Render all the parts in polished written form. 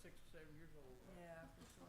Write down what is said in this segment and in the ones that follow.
6 or 7 years old. Yeah, for sure.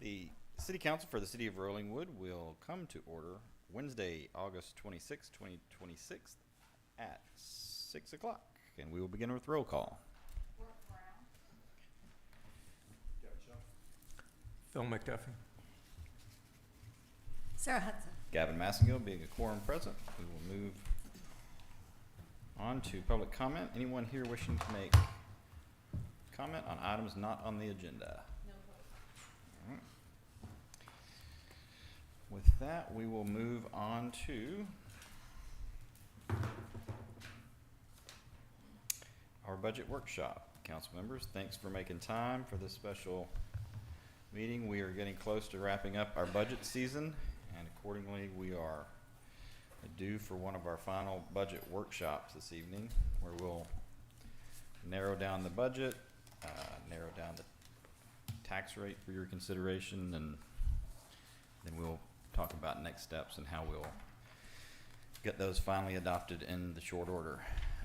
The City Council for the City of Rollingwood will come to order Wednesday, August 26, 2026 at 6 o'clock. And we will begin with roll call. Phil McDuffie. Sarah Hudson. Gavin Massengill being a quorum present, we will move on to public comment. Anyone here wishing to make comment on items not on the agenda? All right. With that, we will move on to our budget workshop. Council members, thanks for making time for this special meeting. We are getting close to wrapping up our budget season, and accordingly we are due for one of our final budget workshops this evening, where we'll narrow down the budget, narrow down the tax rate for your consideration, and then we'll talk about next steps and how we'll get those finally adopted in the short order.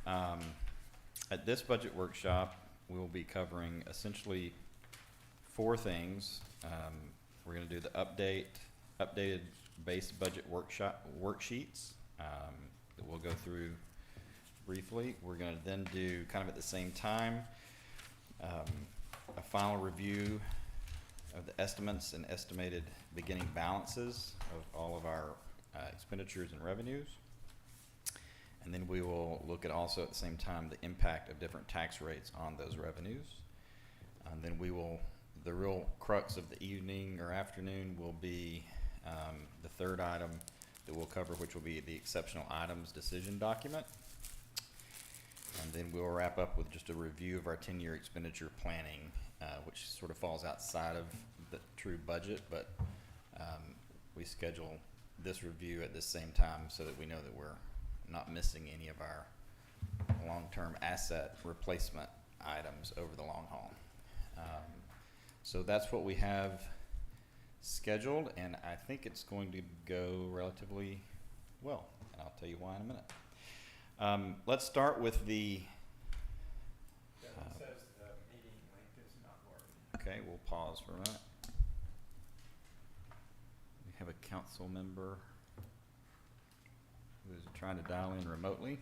At this budget workshop, we'll be covering essentially 4 things. We're going to do the updated base budget worksheets that we'll go through briefly. We're going to then do, kind of at the same time, a final review of the estimates and estimated beginning balances of all of our expenditures and revenues. And then we will look at also at the same time the impact of different tax rates on those revenues. And then the real crux of the evening or afternoon will be the third item that we'll cover, which will be the exceptional items decision document. And then we'll wrap up with just a review of our 10-year expenditure planning, which sort of falls outside of the true budget, but we schedule this review at the same time so that we know that we're not missing any of our long-term asset replacement items over the long haul. So that's what we have scheduled, and I think it's going to go relatively well, and I'll tell you why in a minute. Let's start with the... It says the meeting link is not working. Okay, we'll pause for a minute. We have a council member who is trying to dial in remotely.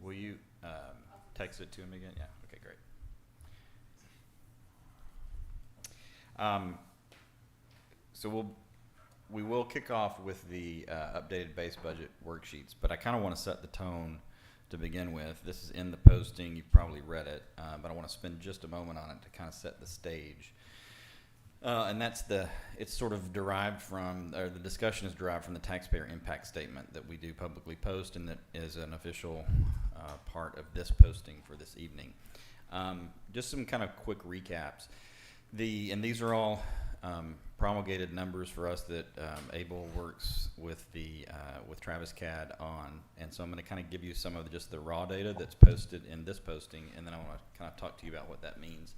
Will you text it to him again? Yeah, okay, great. So we will kick off with the updated base budget worksheets, but I kind of want to set the tone to begin with. This is in the posting, you've probably read it, but I want to spend just a moment on it to kind of set the stage. And it's sort of derived from, or the discussion is derived from the taxpayer impact statement that we do publicly post, and that is an official part of this posting for this evening. Just some kind of quick recaps. And these are all promulgated numbers for us that Abel works with with Travis CAD on, and so I'm going to kind of give you some of just the raw data that's posted in this posting, and then I want to kind of talk to you about what that means.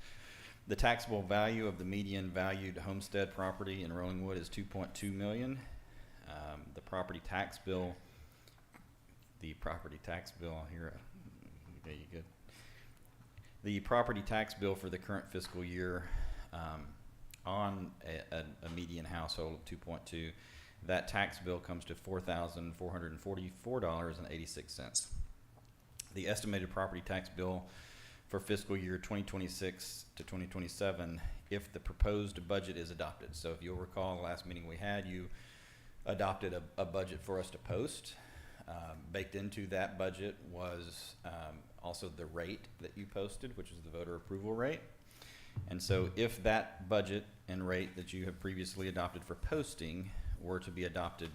The taxable value of the median valued homestead property in Rollingwood is $2.2 million. The property tax bill here, there you go. The property tax bill for the current fiscal year on a median household of 2.2, that tax bill comes to $4,444.86. The estimated property tax bill for fiscal year 2026 to 2027, if the proposed budget is adopted. So if you'll recall, the last meeting we had, you adopted a budget for us to post. Baked into that budget was also the rate that you posted, which is the voter approval rate. And so if that budget and rate that you have previously adopted for posting were to be adopted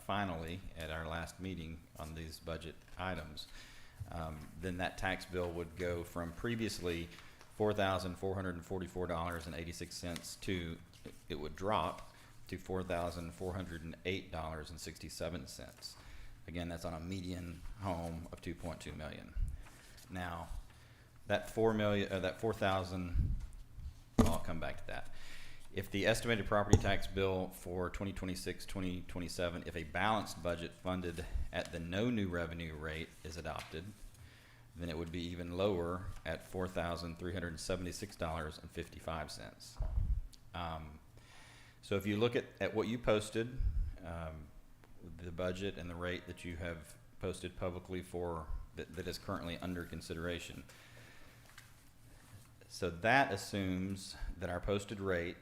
finally at our last meeting on these budget items, then that tax bill would go from previously $4,444.86 to, it would drop to $4,408.67. Again, that's on a median home of 2.2 million. Now, that 4,000, I'll come back to that. If the estimated property tax bill for 2026, 2027, if a balanced budget funded at the no new revenue rate is adopted, then it would be even lower at $4,376.55. So if you look at what you posted, the budget and the rate that you have posted publicly for that is currently under consideration. So that assumes that our posted rate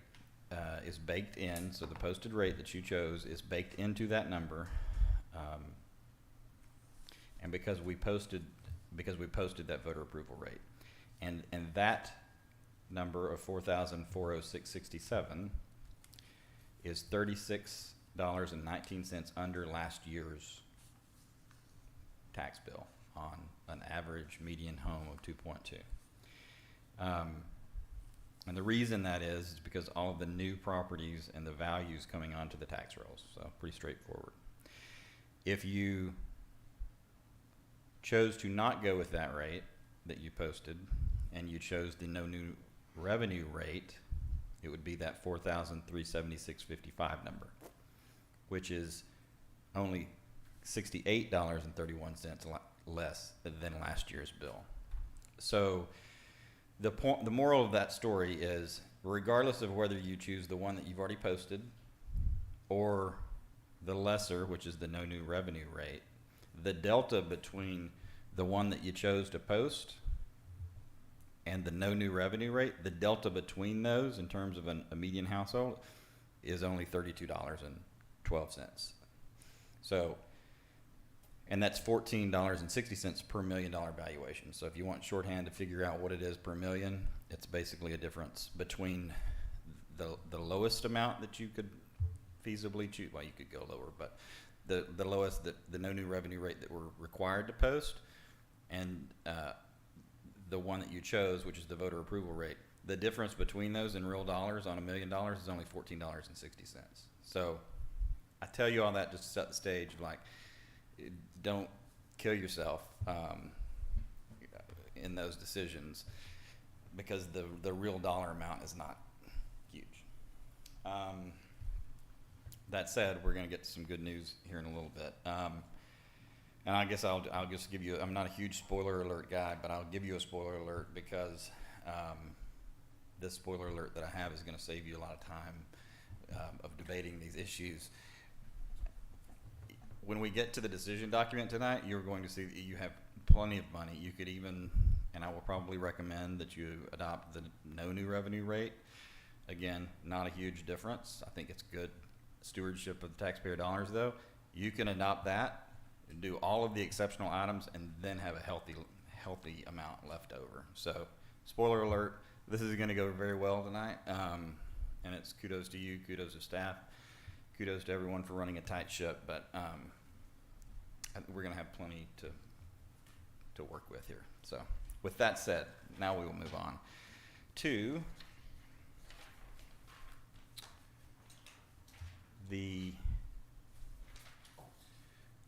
is baked in. So the posted rate that you chose is baked into that number, and because we posted that voter approval rate, and that number of 4,406.67 is $36.19 under last year's tax bill on an average median home of 2.2. And the reason that is because all of the new properties and the values coming onto the tax rolls, so pretty straightforward. If you chose to not go with that rate that you posted and you chose the no new revenue rate, it would be that $4,376.55 number, which is only $68.31 less than last year's bill. So the moral of that story is, regardless of whether you choose the one that you've already posted or the lesser, which is the no new revenue rate, the delta between the one that you chose to post and the no new revenue rate, the delta between those in terms of a median household is only $32.12. So, and that's $14.60 per $1 million valuation. So if you want shorthand to figure out what it is per million, it's basically a difference between the lowest amount that you could feasibly choose. Well, you could go lower, but the lowest, the no new revenue rate that we're required to post, and the one that you chose, which is the voter approval rate. The difference between those in real dollars on $1 million is only $14.60. So I tell you all that just to set the stage, like, don't kill yourself in those decisions, because the real dollar amount is not huge. That said, we're going to get to some good news here in a little bit. And I guess I'll just give you, I'm not a huge spoiler alert guy, but I'll give you a spoiler alert because this spoiler alert that I have is going to save you a lot of time of debating these issues. When we get to the decision document tonight, you're going to see that you have plenty of money. You could even, and I will probably recommend that you adopt the no new revenue rate. Again, not a huge difference. I think it's good stewardship of the taxpayer dollars, though. You can adopt that and do all of the exceptional items and then have a healthy amount left over. So, spoiler alert, this is going to go very well tonight. And it's kudos to you, kudos to staff, kudos to everyone for running a tight ship, but we're going to have plenty to work with here. So with that said, now we will move on to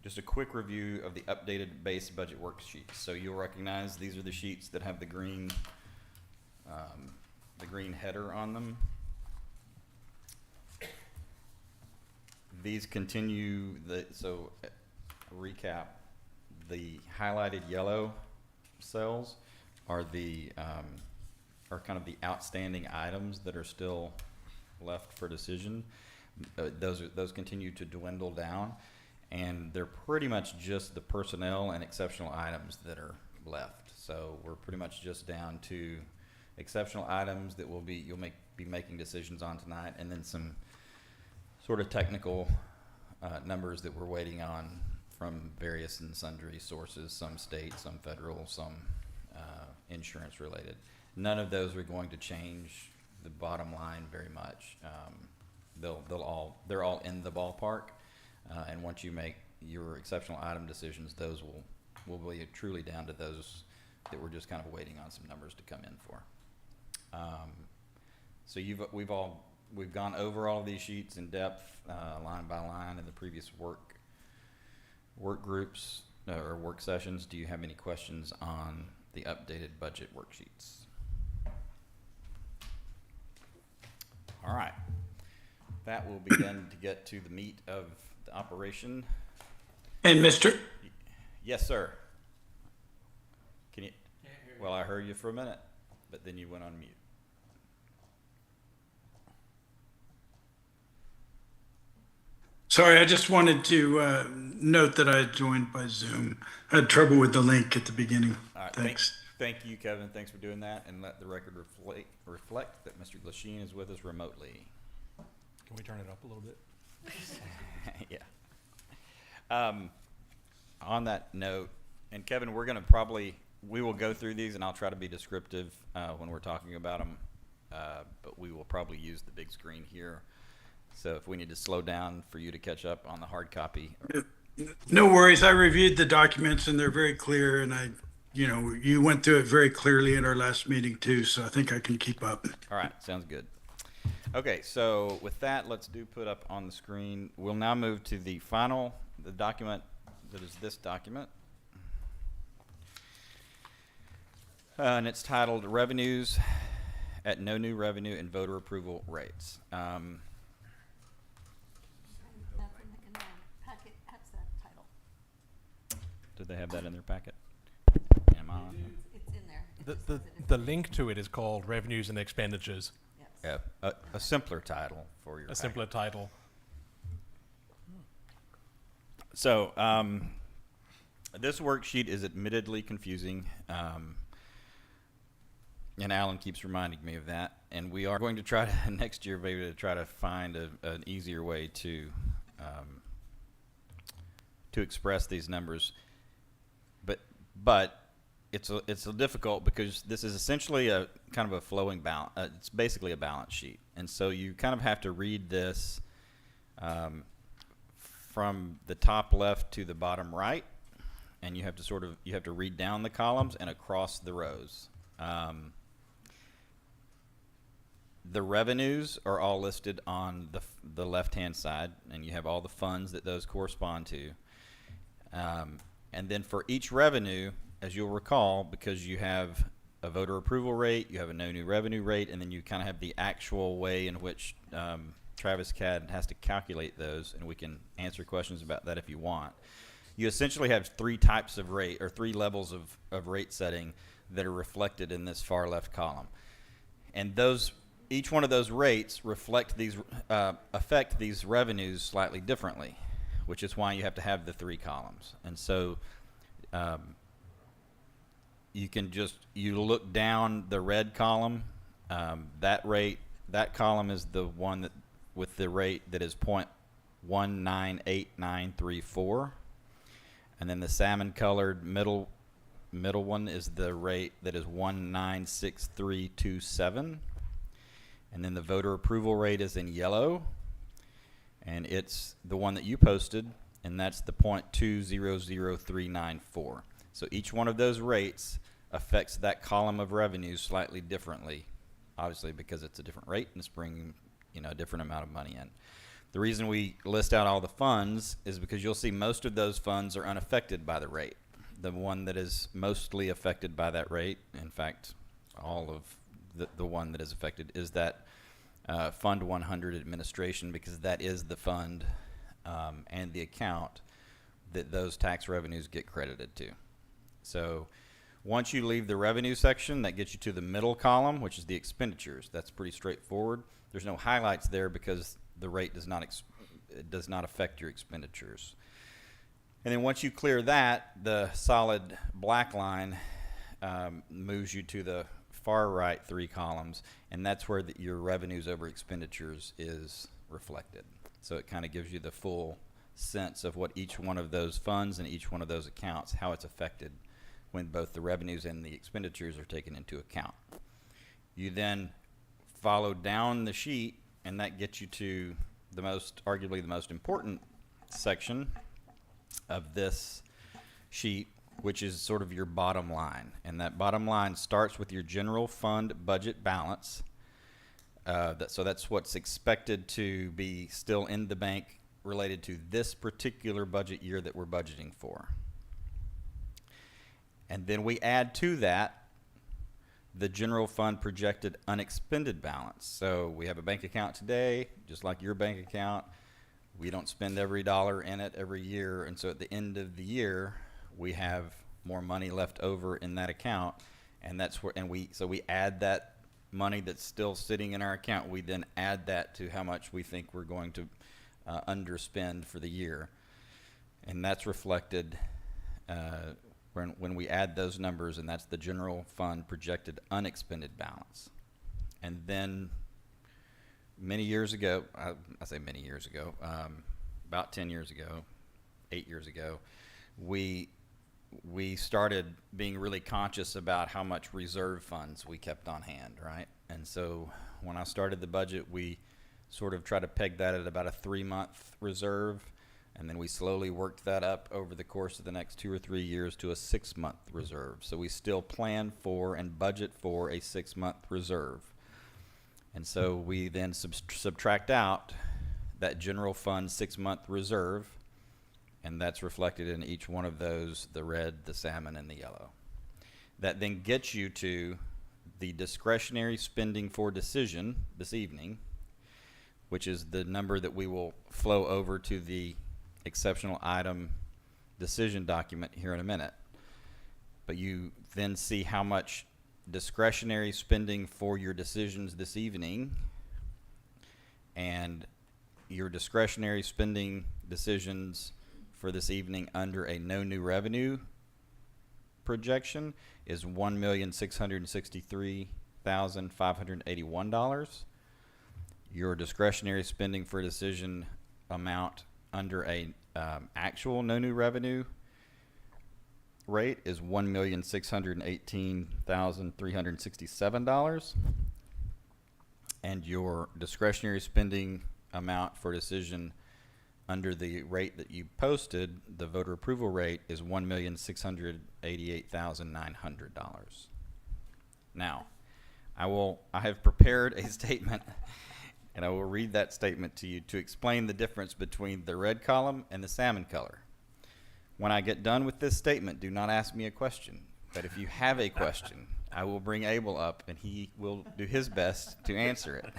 just a quick review of the updated base budget worksheets. So you'll recognize these are the sheets that have the green header on them. These continue recap, the highlighted yellow cells are kind of the outstanding items that are still left for decision. Those continue to dwindle down, and they're pretty much just the personnel and exceptional items that are left. So we're pretty much just down to exceptional items that you'll be making decisions on tonight, and then some sort of technical numbers that we're waiting on from various and sundry sources, some state, some federal, some insurance related. None of those are going to change the bottom line very much. They're all in the ballpark, and once you make your exceptional item decisions, those will be truly down to those that we're just kind of waiting on some numbers to come in for. So we've gone over all of these sheets in depth, line by line, in the previous work groups or work sessions. Do you have any questions on the updated budget worksheets? All right. That will begin to get to the meat of the operation. And Mr. Yes, sir. Can you? Can't hear you. Well, I heard you for a minute, but then you went on mute. Sorry, I just wanted to note that I had joined by Zoom. I had trouble with the link at the beginning. All right, Thanks. Thank you, Kevin. Thanks for doing that, and let the record reflect that Mr. Glasheen is with us remotely. Can we turn it up a little bit? Yeah. On that note, and Kevin, we will go through these, and I'll try to be descriptive when we're talking about them, but we will probably use the big screen here. So if we need to slow down for you to catch up on the hard copy. No worries. I reviewed the documents and they're very clear, and you went through it very clearly in our last meeting too, so I think I can keep up. All right, sounds good. Okay, so with that, let's put up on the screen. We'll now move to the document that is this document. And it's titled Revenues at No New Revenue and Voter Approval Rates. In the packet has that title. Did they have that in their packet? Am I on? It's in there. It just The says it is. the link to it is called Revenues and Expenditures, Yes. Yeah, a simpler title for your a simpler title. So, this worksheet is admittedly confusing, and Alan keeps reminding me of that. And we are going to try to next year, maybe, to try to find an easier way to express these numbers. But it's a difficult because this is essentially a kind of a flowing balance. It's basically a balance sheet, and so you kind of have to read this from the top left to the bottom right, and you have to read down the columns and across the rows. The revenues are all listed on the left-hand side, and you have all the funds that those correspond to. And then for each revenue, as you'll recall, because you have a voter approval rate, you have a no new revenue rate, and then you kind of have the actual way in which Travis CAD has to calculate those, and we can answer questions about that if you want. You essentially have three types of rate, or three levels of rate setting that are reflected in this far left column. And each one of those rates affect these revenues slightly differently, which is why you have to have the three columns. And so you look down the red column, that column is the one that with the rate that is 0.198934, and then the salmon colored middle one is the rate that is 196327, and then the voter approval rate is in yellow, and it's the one that you posted, and that's the 0.200394. So each one of those rates affects that column of revenue slightly differently, obviously because it's a different rate and it's bringing a different amount of money in. The reason we list out all the funds is because you'll see most of those funds are unaffected by the rate. The one that is mostly affected by that rate, in fact, all of the one that is affected is that Fund 100 administration, because that is the fund and the account that those tax revenues get credited to. So once you leave the revenue section, that gets you to the middle column, which is the expenditures. That's pretty straightforward. there's no highlights there because the rate does not it does not affect your expenditures. And then once you clear that, the solid black line moves you to the far right 3 columns, and that's where your revenues over expenditures is reflected. So it kind of gives you the full sense of what each one of those funds and each one of those accounts, how it's affected when both the revenues and the expenditures are taken into account. You then follow down the sheet, and that gets you to arguably the most important section of this sheet, which is sort of your bottom line. And that bottom line starts with your general fund budget balance. So that's what's expected to be still in the bank related to this particular budget year that we're budgeting for. And then we add to that the general fund projected unexpended balance. So we have a bank account today, just like your bank account. We don't spend every dollar in it every year, and so at the end of the year, we have more money left over in that account, and that's where we add that money that's still sitting in our account. We then add that to how much we think we're going to underspend for the year, and that's reflected when we add those numbers, and that's the general fund projected unexpended balance. And then many years ago, I say many years ago, about 10 years ago, 8 years ago, we started being really conscious about how much reserve funds we kept on hand, right? And so when I started the budget, we sort of tried to peg that at about a 3-month reserve, and then we slowly worked that up over the course of the next 2 or 3 years to a 6-month reserve. So we still plan for and budget for a 6-month reserve. And so we then subtract out that general fund 6-month reserve, and that's reflected in each one of those, the red, the salmon, and the yellow. That then gets you to the discretionary spending for decision this evening, which is the number that we will flow over to the exceptional item decision document here in a minute. But you then see how much discretionary spending for your decisions this evening and your discretionary spending decisions for this evening under a no new revenue projection is $1,663,581. Your discretionary spending for a decision amount under a actual no new revenue rate is $1,618,367, and your discretionary spending amount for decision under the rate that you posted, the voter approval rate, is $1,688,900. Now, I have prepared a statement, and I will read that statement to you to explain the difference between the red column and the salmon color. When I get done with this statement, do not ask me a question. But if you have a question, I will bring Abel up, and he will do his best to answer it.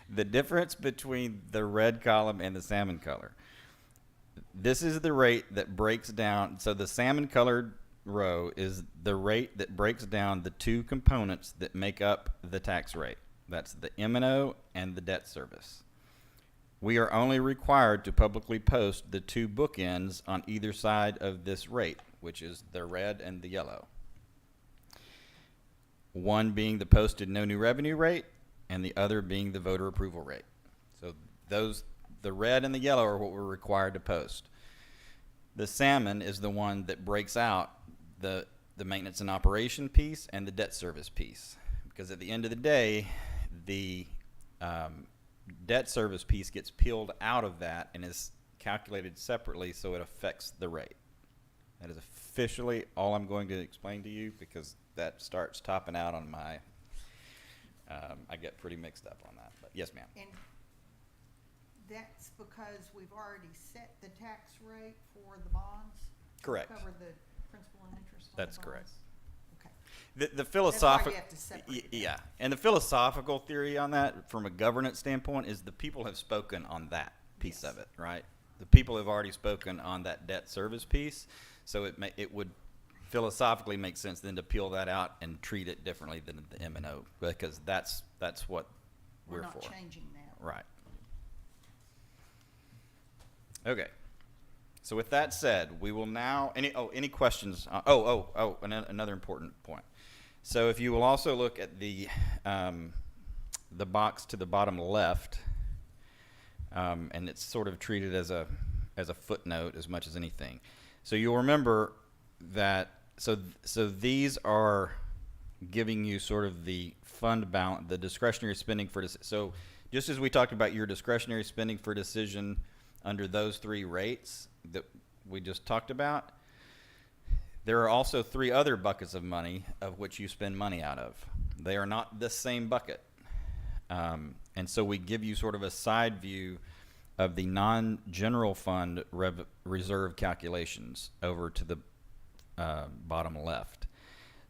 The difference between the red column and the salmon color. This is the rate that breaks down. So the salmon colored row is the rate that breaks down the two components that make up the tax rate. That's the M&O and the debt service. We are only required to publicly post the two bookends on either side of this rate, which is the red and the yellow. One being the posted no new revenue rate, and the other being the voter approval rate. So the red and the yellow are what we're required to post. The salmon is the one that breaks out the maintenance and operation piece and the debt service piece. Because at the end of the day, the debt service piece gets peeled out of that and is calculated separately, so it affects the rate. That is officially all I'm going to explain to you, because that starts topping out on my I get pretty mixed up on that. But yes, ma'am. And that's because we've already set the tax rate for the bonds? Correct. Cover the principal and interest on the That's bonds? correct. Okay. The philosophical, That's why you have to separate it. yeah, and the philosophical theory on that, from a governance standpoint, is the people have spoken on that piece Yes. of it, right? The people have already spoken on that debt service piece, so it would philosophically makes sense then to peel that out and treat it differently than the M&O, because that's what We're we're not for. changing that. Right. Okay. So with that said, we will now, any questions? Another important point. So if you will also look at the box to the bottom left, and it's sort of treated as a footnote as much as anything. So you'll remember that, so these are giving you sort of the fund balance, the discretionary spending for, so just as we talked about your discretionary spending for decision under those three rates that we just talked about, there are also three other buckets of money of which you spend money out of. They are not the same bucket. And so we give you sort of a side view of the non-general fund reserve calculations over to the bottom left.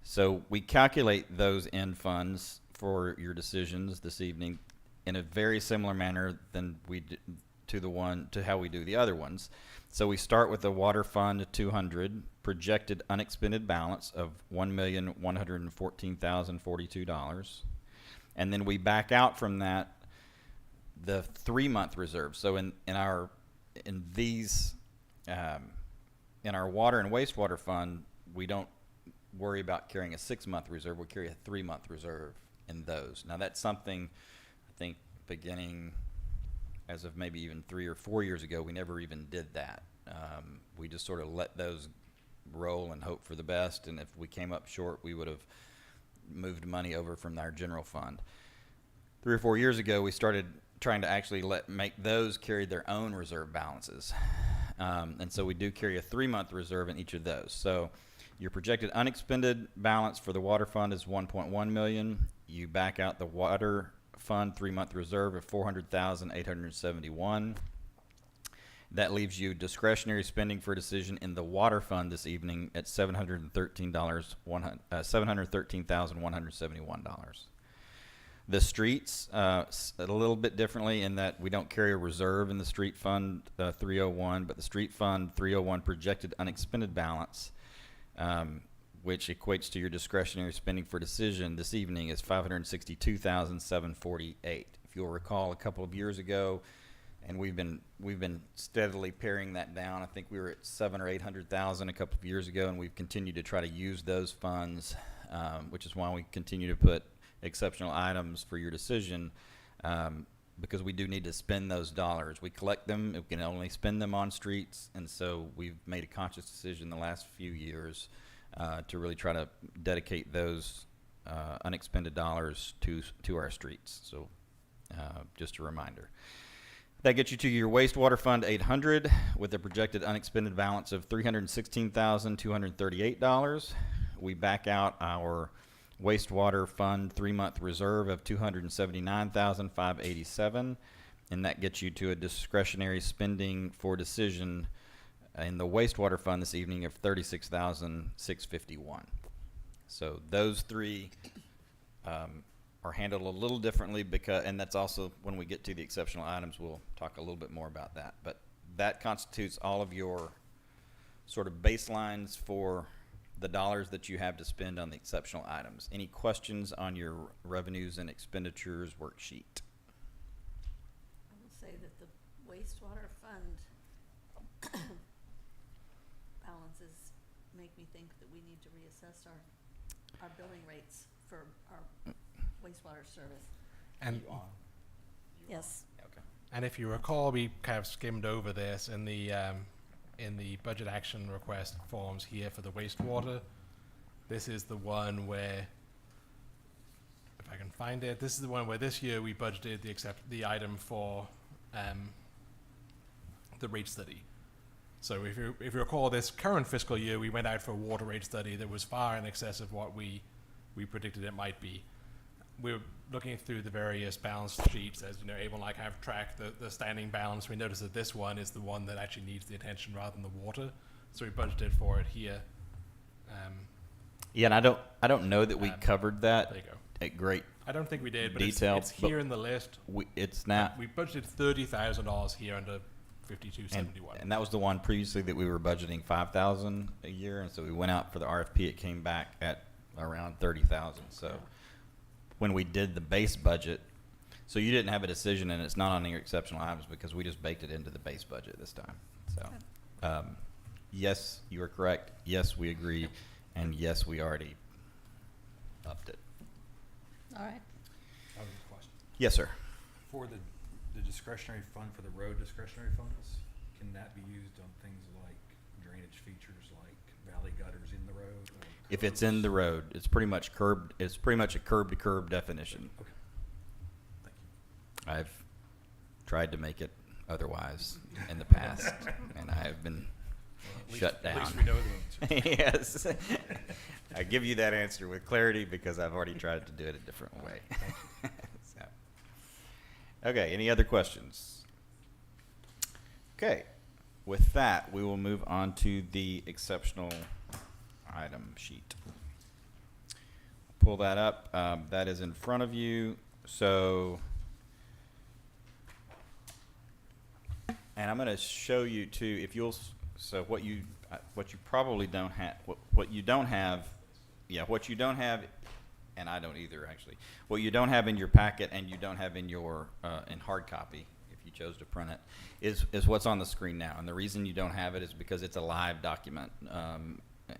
So we calculate those end funds for your decisions this evening in a very similar manner than we did to how we do the other ones. So we start with the water fund 200 projected unexpended balance of $1,114,042, and then we back out from that the 3-month reserve. So in our water and wastewater fund, we don't worry about carrying a 6-month reserve. We carry a 3-month reserve in those. Now that's something I think beginning as of maybe even 3 or 4 years ago, we never even did that. We just sort of let those roll and hope for the best, and if we came up short, we would have moved money over from our general fund. 3 or 4 years ago, we started trying to actually make those carry their own reserve balances. And so we do carry a 3-month reserve in each of those. So your projected unexpended balance for the water fund is $1.1 million. You back out the water fund 3-month reserve of $400,871. That leaves you discretionary spending for decision in the water fund this evening at $713,171. The streets, a little bit differently in that we don't carry a reserve in the street fund 301, but the street fund 301 projected unexpended balance, which equates to your discretionary spending for decision this evening, is $562,748. If you'll recall, a couple of years ago, and we've been steadily paring that down. I think we were at $700,000 or $800,000 a couple of years ago, and we've continued to try to use those funds, which is why we continue to put exceptional items for your decision, because we do need to spend those dollars. We collect them, we can only spend them on streets, and so we've made a conscious decision the last few years to really try to dedicate those unexpended dollars to our streets. So just a reminder. That gets you to your wastewater fund 800 with a projected unexpended balance of $316,238. We back out our wastewater fund 3-month reserve of $279,587, and that gets you to a discretionary spending for decision in the wastewater fund this evening of $36,651. So those three are handled a little differently, and that's also when we get to the exceptional items, we'll talk a little bit more about that. But that constitutes all of your sort of baselines for the dollars that you have to spend on the exceptional items. Any questions on your revenues and expenditures worksheet? I will say that the wastewater fund balances make me think that we need to reassess our billing rates for our wastewater service. And Yes. Okay. And if you recall, we kind of skimmed over this in the budget action request forms here for the wastewater. This is the one where, if I can find it, this is the one where this year we budgeted the item for the rate study. So if you recall, this current fiscal year, we went out for a water rate study that was far in excess of what we predicted it might be. We're looking through the various balance sheets, as you know, Abel and I have tracked the standing balance. We noticed that this one is the one that actually needs the attention rather than the water, so we budgeted for it here. Yeah, and I don't know that we covered that There you go. at great. I don't think we did, but Detail, it's here in the list. It's not. We budgeted $30,000 here under 5271. And that was the one previously that we were budgeting 5,000 a year, and so we went out for the RFP. It came back at around 30,000. So when we did the base budget, so you didn't have a decision, and it's not on your exceptional items because we just baked it into the base budget this time. So, yes, you are correct. Yes, we agree, and yes, we already upped it. All right. I have a question. Yes, sir. For the discretionary fund, for the road discretionary funds, can that be used on things like drainage features, like valley gutters in the road? Or If it's in the road, it's pretty much curbed. It's pretty much a curb to curb definition. Okay. Thank you. I've tried to make it otherwise in the past, and I have been shut down. At least we know the answer. Yes. I give you that answer with clarity because I've already tried to do it a different way. So. Okay, any other questions? Okay, with that, we will move on to the exceptional item sheet. Pull that up. That is in front of you. So, and I'm going to show you too, if you'll, so what you probably don't have, what you don't have, what you don't have, and I don't either actually, what you don't have in your packet and you don't have in your, in hard copy, if you chose to print it, is what's on the screen now. And the reason you don't have it is because it's a live document.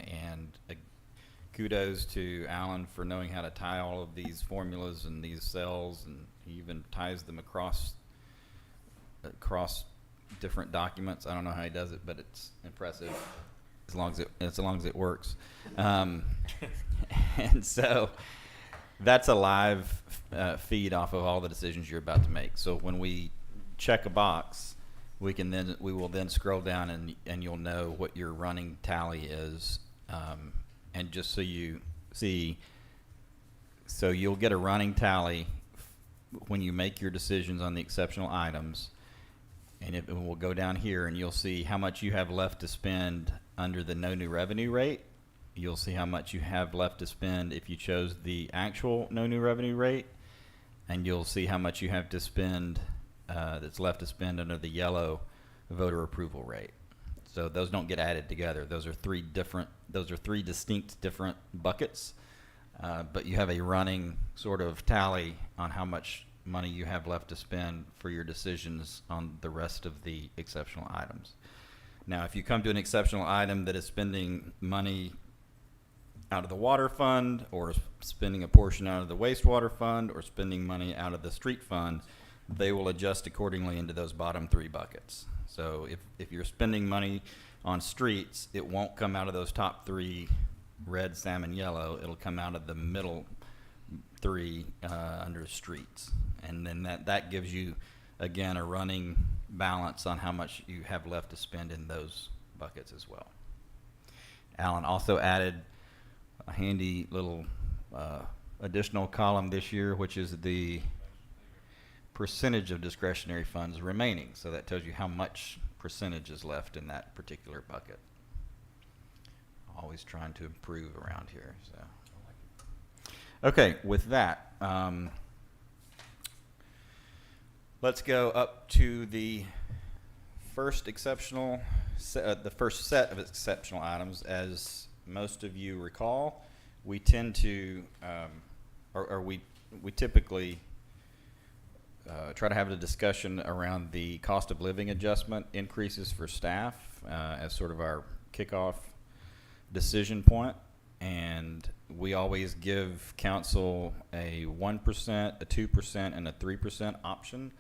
And kudos to Alan for knowing how to tie all of these formulas and these cells, and he even ties them across different documents. I don't know how he does it, but it's impressive as long as it works. And so that's a live feed off of all the decisions you're about to make. So when we check a box, we will then scroll down and you'll know what your running tally is. And just so you see, so you'll get a running tally when you make your decisions on the exceptional items, and it will go down here and you'll see how much you have left to spend under the no new revenue rate. You'll see how much you have left to spend if you chose the actual no new revenue rate, and you'll see how much you have to spend that's left to spend under the yellow voter approval rate. So those don't get added together. Those are three distinct different buckets, but you have a running sort of tally on how much money you have left to spend for your decisions on the rest of the exceptional items. Now, if you come to an exceptional item that is spending money out of the water fund, or spending a portion out of the wastewater fund, or spending money out of the street fund, they will adjust accordingly into those bottom three buckets. So if you're spending money on streets, it won't come out of those top three, red, salmon, yellow. It'll come out of the middle three under streets. And then that gives you, again, a running balance on how much you have left to spend in those buckets as well. Alan also added a handy little additional column this year, which is the percentage of discretionary funds remaining. So that tells you how much percentage is left in that particular bucket. Always trying to improve around here. So, okay, with that, let's go up to the first the first set of exceptional items. As most of you recall, we tend to, we typically try to have a discussion around the cost of living adjustment increases for staff as sort of our kickoff decision point. And we always give council a 1%, a 2%, and a 3% option.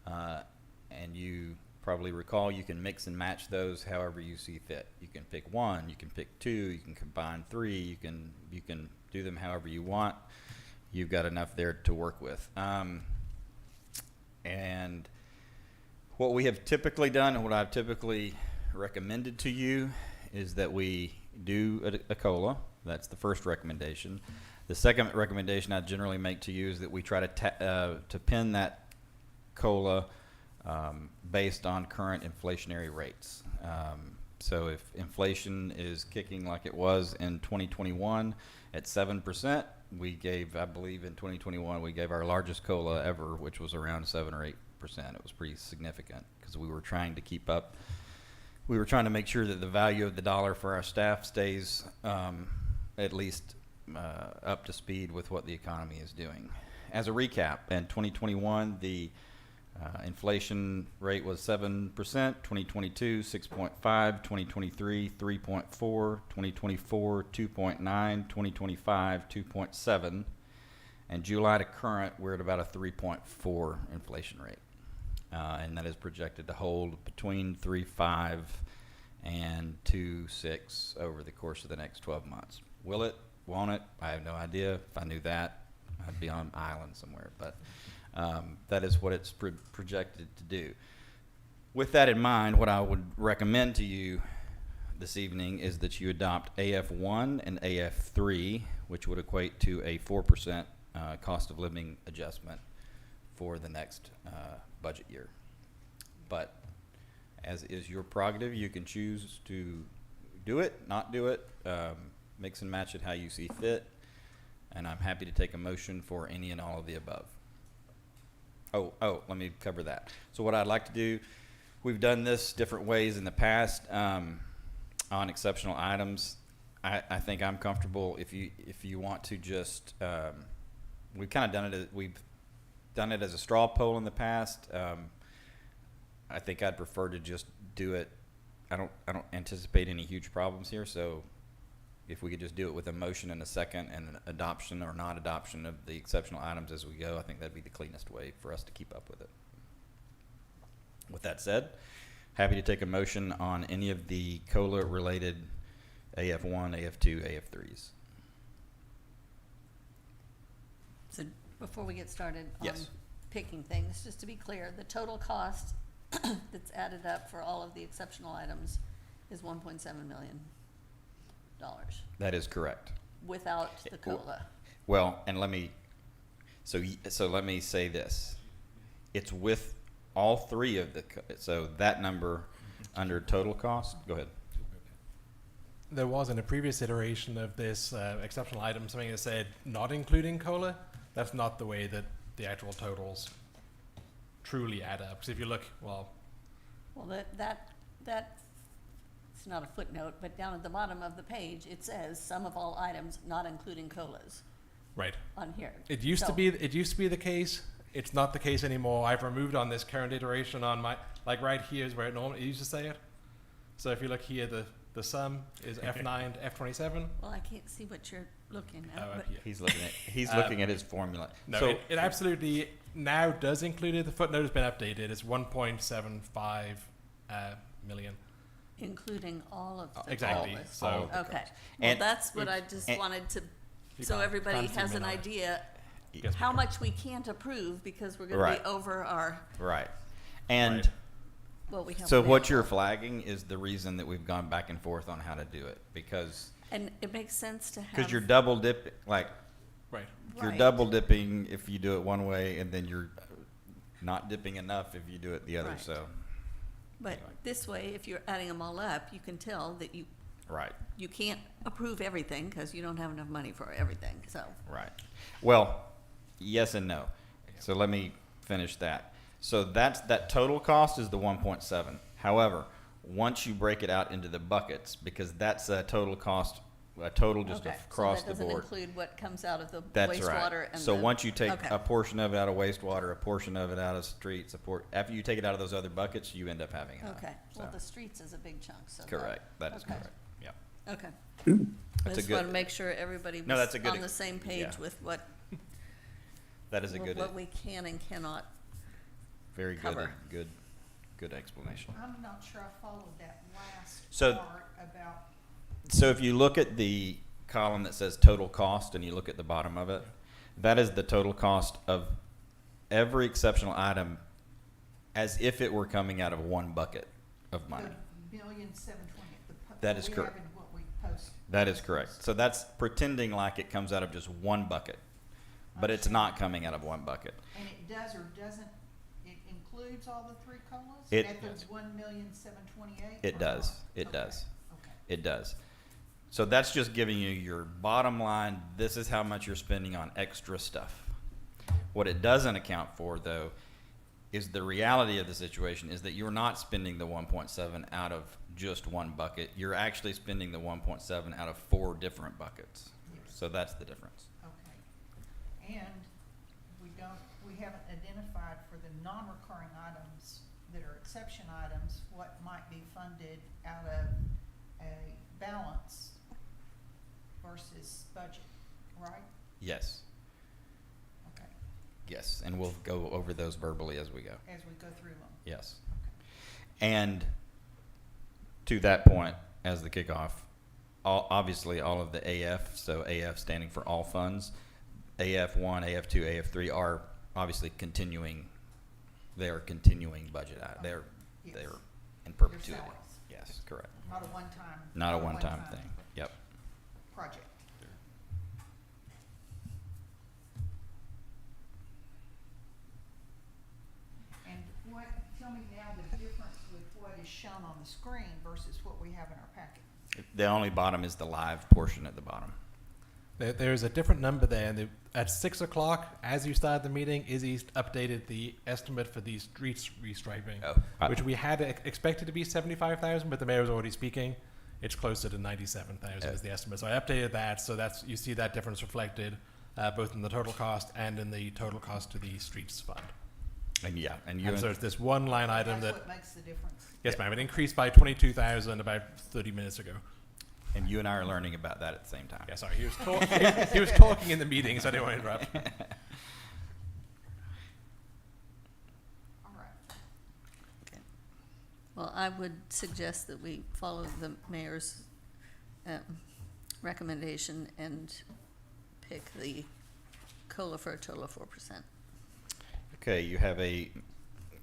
And you probably recall you can mix and match those however you see fit. You can pick 1, you can pick 2, you can combine 3, you can do them however you want. You've got enough there to work with. And what we have typically done and what I've typically recommended to you is that we do a COLA. That's the first recommendation. The second recommendation I generally make to you is that we try to pin that COLA based on current inflationary rates. So if inflation is kicking like it was in 2021 at 7%, we gave, I believe in 2021, we gave our largest COLA ever, which was around 7 or It was pretty significant because we were trying to keep up. We were trying to make sure that the value of the dollar for our staff stays at least up to speed with what the economy is doing. As a recap, in 2021, the inflation rate was 7%, 2022, 6.5, 2023, 3.4, 2024, 2.9, 2025, 2.7, and July to current, we're at about a 3.4 inflation rate. And that is projected to hold between 3.5 and 2.6 over the course of the next 12 months. Will it? Won't it? I have no idea. If I knew that, I'd be on an island somewhere. But that is what it's projected to do. With that in mind, what I would recommend to you this evening is that you adopt AF1 and AF3, which would equate to a 4% cost of living adjustment for the next budget year. But as is your prerogative, you can choose to do it, not do it, mix and match it how you see fit, and I'm happy to take a motion for any and all of the above. Oh, let me cover that. So what I'd like to do, we've done this different ways in the past on exceptional items. I think I'm comfortable if you want to just we've kind of done it as a straw poll in the past. I think I'd prefer to just do it. I don't anticipate any huge problems here, so if we could just do it with a motion and a second and an adoption or not adoption of the exceptional items as we go, I think that'd be the cleanest way for us to keep up with it. With that said, happy to take a motion on any of the COLA related AF1, AF2, AF3s. So before we get started on Yes. picking things, just to be clear, the total cost that's added up for all of the exceptional items is $1.7 million That is correct. without the COLA. Well, and let me say this. It's with all three of so that number under total cost, go ahead. There was in a previous iteration of this exceptional item something that said not including COLA. That's not the way that the actual totals truly add up. Because if you look, Well, it's not a footnote, but down at the bottom of the page, it says sum of all items not including COLAs right. on here. It used to be the case. It's not the case anymore. I've removed on this current iteration on my, like right here is where it used to say it. So if you look here, the sum is F9 to F27. Well, I can't see what you're looking at, Oh, but yeah. He's looking at his formula. No, So it absolutely now does include it. The footnote has been updated. It's 1.75 million. including all of the Exactly. COLAs. So- all of the Okay, costs. well, And- that's what I just and- wanted to, You so can't everybody zoom has in an on it. idea Yes, how we can. much we can't approve because we're gonna Right. be over our, right. And Right. what we have so what available. you're flagging is the reason that we've gone back and forth on how to do it, because And it makes sense to have. you're double dipping, like Right. you're Right. double dipping if you do it one way, and then you're not dipping enough if you do it the other. Right. So But anyway. this way, if you're adding them all up, you can tell that right. you can't approve everything because you don't have enough money for everything, so. Right. Well, yes and no. So let me finish that. So that total cost is the 1.7. However, once you break it out into the buckets, because that's a total cost, just Okay, across so the that doesn't board. include what comes out of the That's wastewater right. and So the- once you take okay. a portion of it out of wastewater, a portion of it out of streets, after you take it out of those other buckets, you end up having enough. Okay, well, So, the streets is a big chunk, so. correct. That is okay. correct. Yeah. Okay. That's I a just good. want to make sure everybody No, that's was a good on the ex- same page yeah. with what, That is a good. what we can and cannot. Very good. cover. Good explanation. I'm not sure I followed that last So- part about, So if you look at the column that says total cost and you look at the bottom of it, that is the total cost of every exceptional item as if it were coming out of one bucket of money. the $1,720,000, That is correct. We have in what we posted. That is correct. So that's pretending like it comes out of just one bucket, but it's not coming out of one bucket. And it does or doesn't, it includes all the three COLAs? It- At the 1,728,000? It or does. not? It Okay, does. Okay. It does. So that's just giving you your bottom line. This is how much you're spending on extra stuff. What it doesn't account for, though, is the reality of the situation is that you're not spending the 1.7 out of just one bucket. You're actually spending the 1.7 out of 4 different buckets. So that's the difference. Okay. And we haven't identified for the non-recurring items that are exception items, what might be funded out of a balance versus budget, right? Yes. Okay, Yes. And we'll go over those verbally as we go. as we go through them. Yes. Okay. And to that point, as the kickoff, obviously all of the AF, so AF standing for all funds, AF1, AF2, AF3 are obviously continuing. They're continuing budget. They're Yes. they're in perpetuity. salaries. Yes, correct. Not a one-time. Not a one-time thing. Yep. Project. And tell me now the difference with what is shown on the screen versus what we have in our packet. The only bottom is the live portion at the bottom. There's a different number there. And at 6 o'clock, as you started the meeting, Izzy updated the estimate for the streets restriping, Oh, which we had expected to be 75,000, but the mayor was already speaking. It's closer to 97,000 is the estimate. So I updated that. So you see that difference reflected both in the total cost and in the total cost to the streets fund. And yeah, and you And so it's this one line item That's that, what makes the difference. yes, ma'am, it increased by 22,000 about 30 minutes ago. and you and I are learning about that at the same time. Yeah, sorry, he was talking in the meeting, so I didn't want to interrupt. All right. Well, I would suggest that we follow the mayor's recommendation and pick the COLA for a total of 4%. Okay, you have a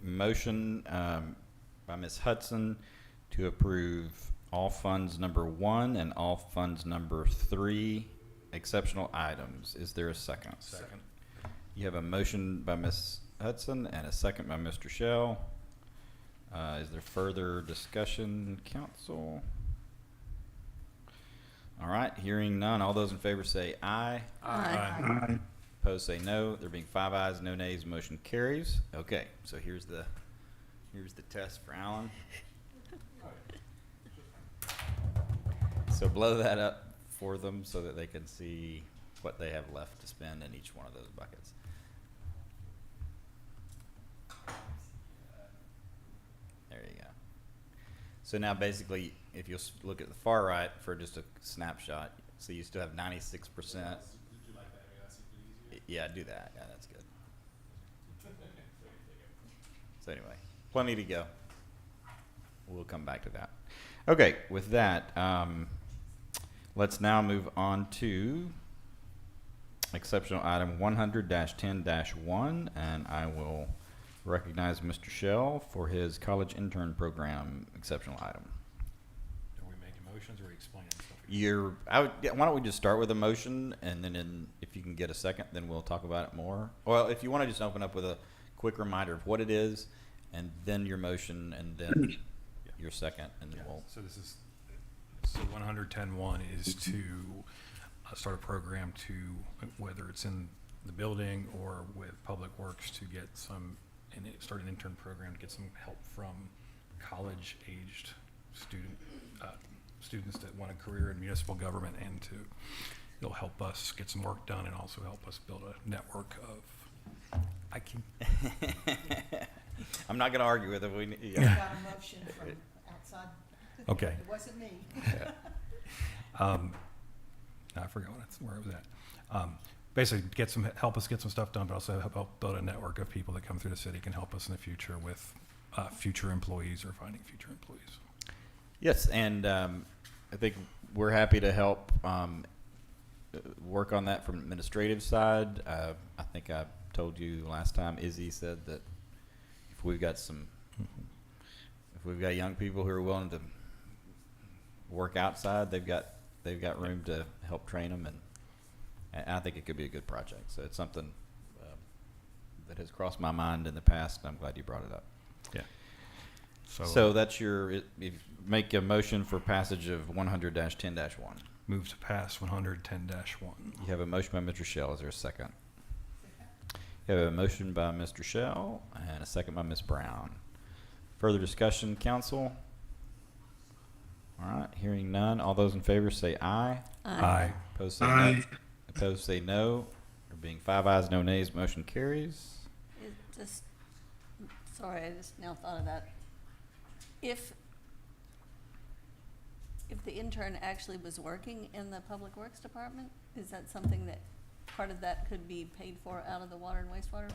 motion by Ms. Hudson to approve all funds number 1 and all funds number 3 exceptional items. Is there a second? Second. You have a motion by Ms. Hudson and a second by Mr. Shell. Is there further discussion, council? All right, hearing none. All those in favor say aye. Aye. Opposed say no. There being 5 ayes, no nays, motion carries. Okay, so here's the test for Alan. So blow that up for them so that they can see what they have left to spend in each one of those buckets. There you go. So now basically, if you'll look at the far right for just a snapshot, so you still have 96%. Yeah, do that. Yeah, that's good. So anyway, plenty to go. We'll come back to that. Okay, with that, let's now move on to exceptional item 100-10-1, and I will recognize Mr. Shell for his college intern program exceptional item. Are we making motions or explaining stuff? Why don't we just start with a motion, and then if you can get a second, then we'll talk about it more. Well, if you want to just open up with a quick reminder of what it is, and then your motion, and then your second, and then we'll. So 110-1 is to start a program to, whether it's in the building or with Public Works, to get start an intern program to get some help from college-aged students that want a career in municipal government, and it'll help us get some work done and also help us build a network of. I'm not going to argue with it. We got a motion from outside. Okay. It wasn't me. I forgot where it was at. Basically, help us get some stuff done, but also help build a network of people that come through the city can help us in the future with future employees or finding future employees. Yes, and I think we're happy to help work on that from administrative side. I think I told you last time, Izzy said that if we've got young people who are willing to work outside, they've got room to help train them, and I think it could be a good project. So it's something that has crossed my mind in the past, and I'm glad you brought it up. Yeah. So that's make a motion for passage of 100-10-1. Move to pass 110-1. You have a motion by Mr. Shell. Is there a second? You Okay, we have a motion by Mr. Shell and a second by Ms. Brown. Further discussion, council? All right, hearing none. All those in favor say aye. Aye. Opposed say no. Aye. Opposed say no. There being 5 ayes, no nays, motion carries. It just, sorry, I just now thought of that. If the intern actually was working in the Public Works Department, is that something that, part of that could be paid for out of the water and wastewater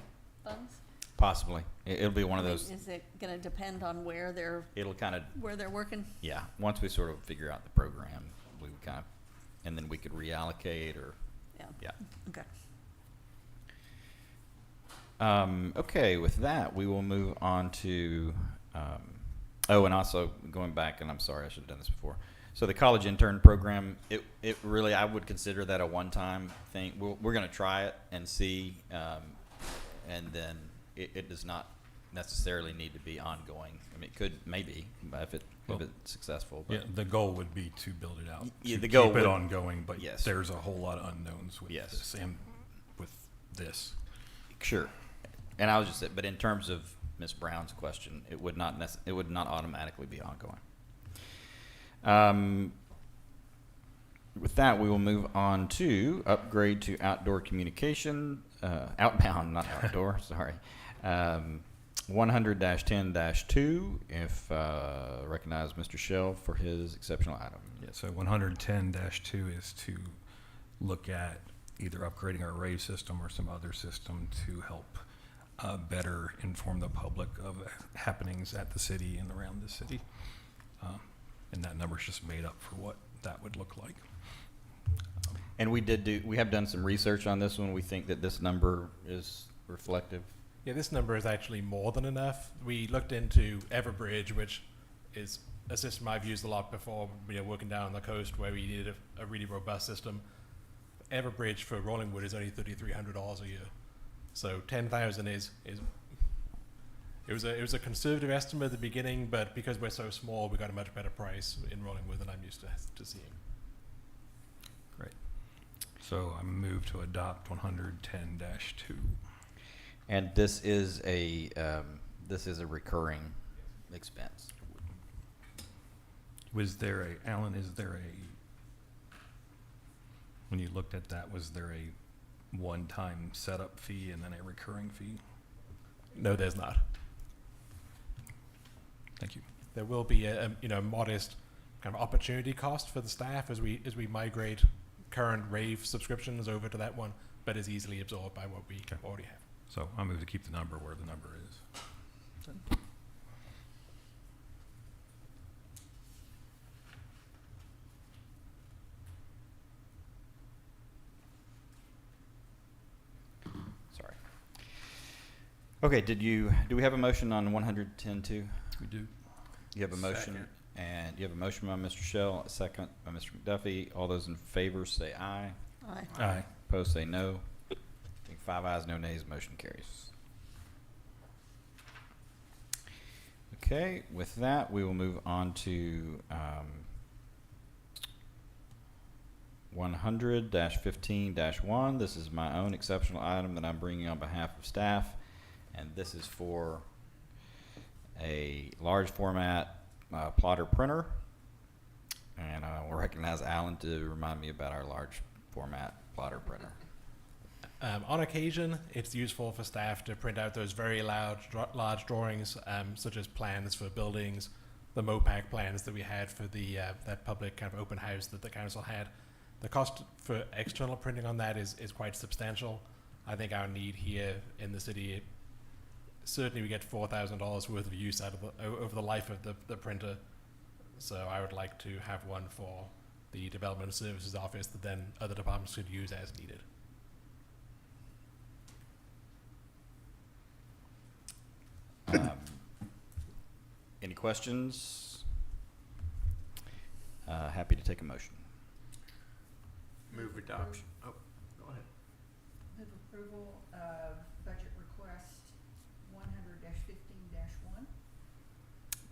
funds? Possibly. It'll be one of I mean, those, is it gonna depend on where they're it'll kind of, working? yeah, once we sort of figure out the program, we would kind of, and then we could reallocate or, yeah. Okay. Okay, with that, we will move on to, oh, and also going back, and I'm sorry, I should have done this before. So the college intern program, it really, I would consider that a one-time thing. We're going to try it and see, and then it does not necessarily need to be ongoing. I mean, it could, maybe, if it's successful. But Yeah, the goal would be to build it out. Yeah, to the goal keep it would- ongoing, but yes. there's a whole lot of unknowns with Yes. this and with this. Sure. And I was just, but in terms of Ms. Brown's question, it would not it would not automatically be ongoing. With that, we will move on to upgrade to outdoor communication, outbound, not outdoor, sorry. 100-10-2, if recognize Mr. Shell for his exceptional item. Yeah, so 110-2 is to look at either upgrading our rave system or some other system to help better inform the public of happenings at the city and around the city. And that number's just made up for what that would look like. And we have done some research on this one. We think that this number is reflective. Yeah, this number is actually more than enough. We looked into Everbridge, which is a system I've used a lot before, working down on the coast where we needed a really robust system. Everbridge for Rollingwood is only $3,300 a year. So 10,000 is it was a conservative estimate at the beginning, but because we're so small, we got a much better price in Rollingwood than I'm used to seeing. Great. So I move to adopt 110-2. And this is a recurring expense. Was there Alan, when you looked at that, was there a one-time setup fee and then a recurring fee? No, there's not. Thank you. There will be a modest kind of opportunity cost for the staff as we migrate current Rave subscriptions over to that one, but is easily absorbed by what we already have. So I move to keep the number where the number is. Sorry. Okay, do we have a motion on 110-2? We do. You have a motion, Second. and you have a motion by Mr. Shell, a second by Mr. McDuffie. All those in favor say aye. Aye. Aye. Opposed say no. Being 5 ayes, no nays, motion carries. Okay, with that, we will move on to 100-15-1. This is my own exceptional item that I'm bringing on behalf of staff, and this is for a large format plotter printer. And I will recognize Alan to remind me about our large format plotter printer. On occasion, it's useful for staff to print out those very large drawings, such as plans for buildings, the MOPAC plans that we had for the that public kind of open house that the council had. The cost for external printing on that is quite substantial. I think our need here in the city, certainly we get $4,000 worth of use out of over the life of the printer. So I would like to have one for the Development Services Office that then other departments could use as needed. Any questions? Happy to take a motion. Move adoption. Oh, go ahead. Move approval of budget request 100-15-1.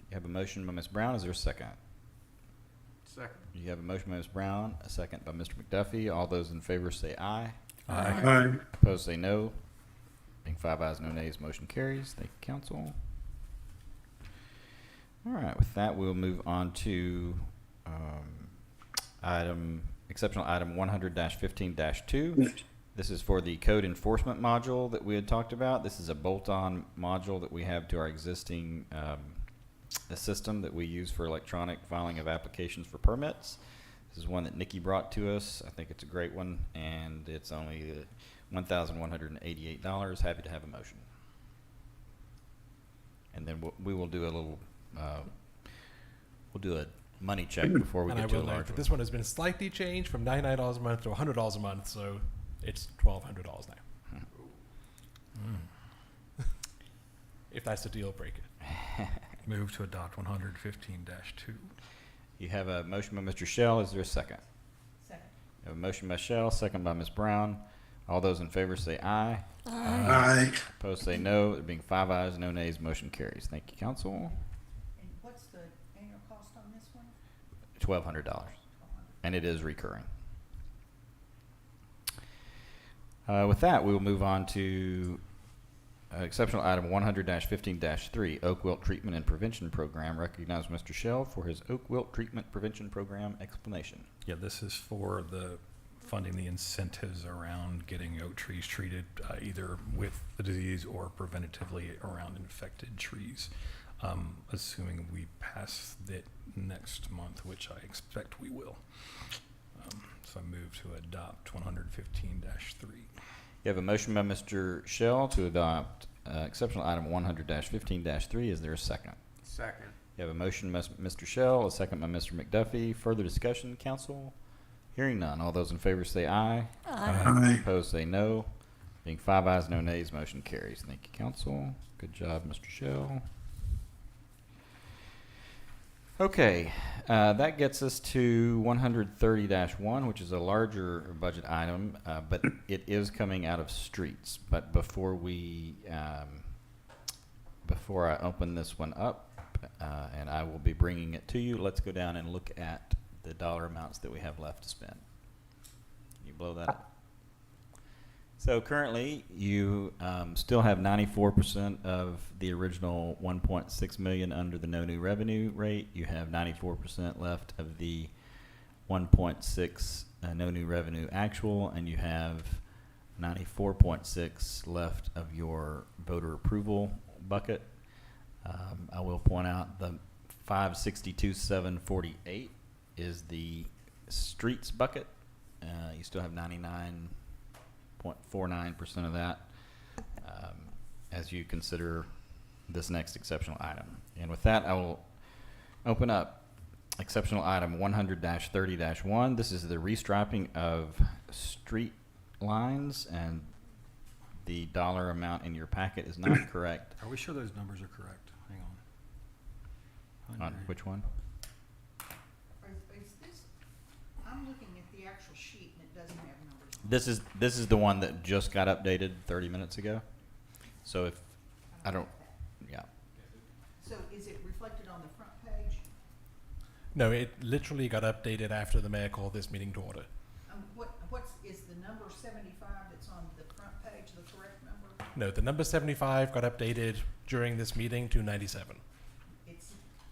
You have a motion by Ms. Brown. Is there a second? Second. You have a motion by Ms. Brown, a second by Mr. McDuffie. All those in favor say aye. Aye. Aye. Opposed say no. Being 5 ayes, no nays, motion carries. Thank you, council. All right, with that, we'll move on to exceptional item 100-15-2. This is for the code enforcement module that we had talked about. This is a bolt-on module that we have to our existing a system that we use for electronic filing of applications for permits. This is one that Nikki brought to us. I think it's a great one, and it's only $1,188. Happy to have a motion. And then we will do a little, we'll do a money check before we And I get to a will note large that one. this one has been slightly changed from $99 a month to $100 a month, so it's $1,200 now. If that's a deal breaker. Move to adopt 100-15-2. You have a motion by Mr. Shell. Is there a second? Second. You have a motion by Shell, second by Ms. Brown. All those in favor say aye. Aye. Opposed say no. There being 5 ayes, no nays, motion carries. Thank you, council. And what's the annual cost on this one? $1,200. And it is recurring. With that, we will move on to exceptional item 100-15-3, Oak Wilt Treatment and Prevention Program. Recognize Mr. Shell for his Oak Wilt Treatment Prevention Program explanation. Yeah, this is for the funding the incentives around getting oak trees treated either with the disease or preventatively around infected trees. Assuming we pass it next month, which I expect we will. So I move to adopt 100-15-3. You have a motion by Mr. Shell to adopt exceptional item 100-15-3. Is there a second? Second. You have a motion by Mr. Shell, a second by Mr. McDuffie. Further discussion, council? Hearing none. All those in favor say aye. Aye. Opposed say no. Being 5 ayes, no nays, motion carries. Thank you, council. Good job, Mr. Shell. Okay, that gets us to 130-1, which is a larger budget item, but it is coming out of streets. But before I open this one up, and I will be bringing it to you, let's go down and look at the dollar amounts that we have left to spend. Can you blow that up? So currently, you still have 94% of the original 1.6 million under the no new revenue rate. You have 94% left of the 1.6 no new revenue actual, and you have 94.6 left of your voter approval bucket. I will point out the 562,748 is the streets bucket. You still have 99.49% of that as you consider this next exceptional item. And with that, I will open up exceptional item 100-30-1. This is the restriping of street lines, and the dollar amount in your packet is not correct. Are we sure those numbers are correct? Hang on. On which one? Is this, I'm looking at the actual sheet and it doesn't have numbers on it. This is the one that just got updated 30 minutes ago. So if I don't, yeah. So is it reflected on the front page? No, it literally got updated after the mayor called this meeting to order. Is the number 75 that's on the front page the correct number? No, the number 75 got updated during this meeting to 97.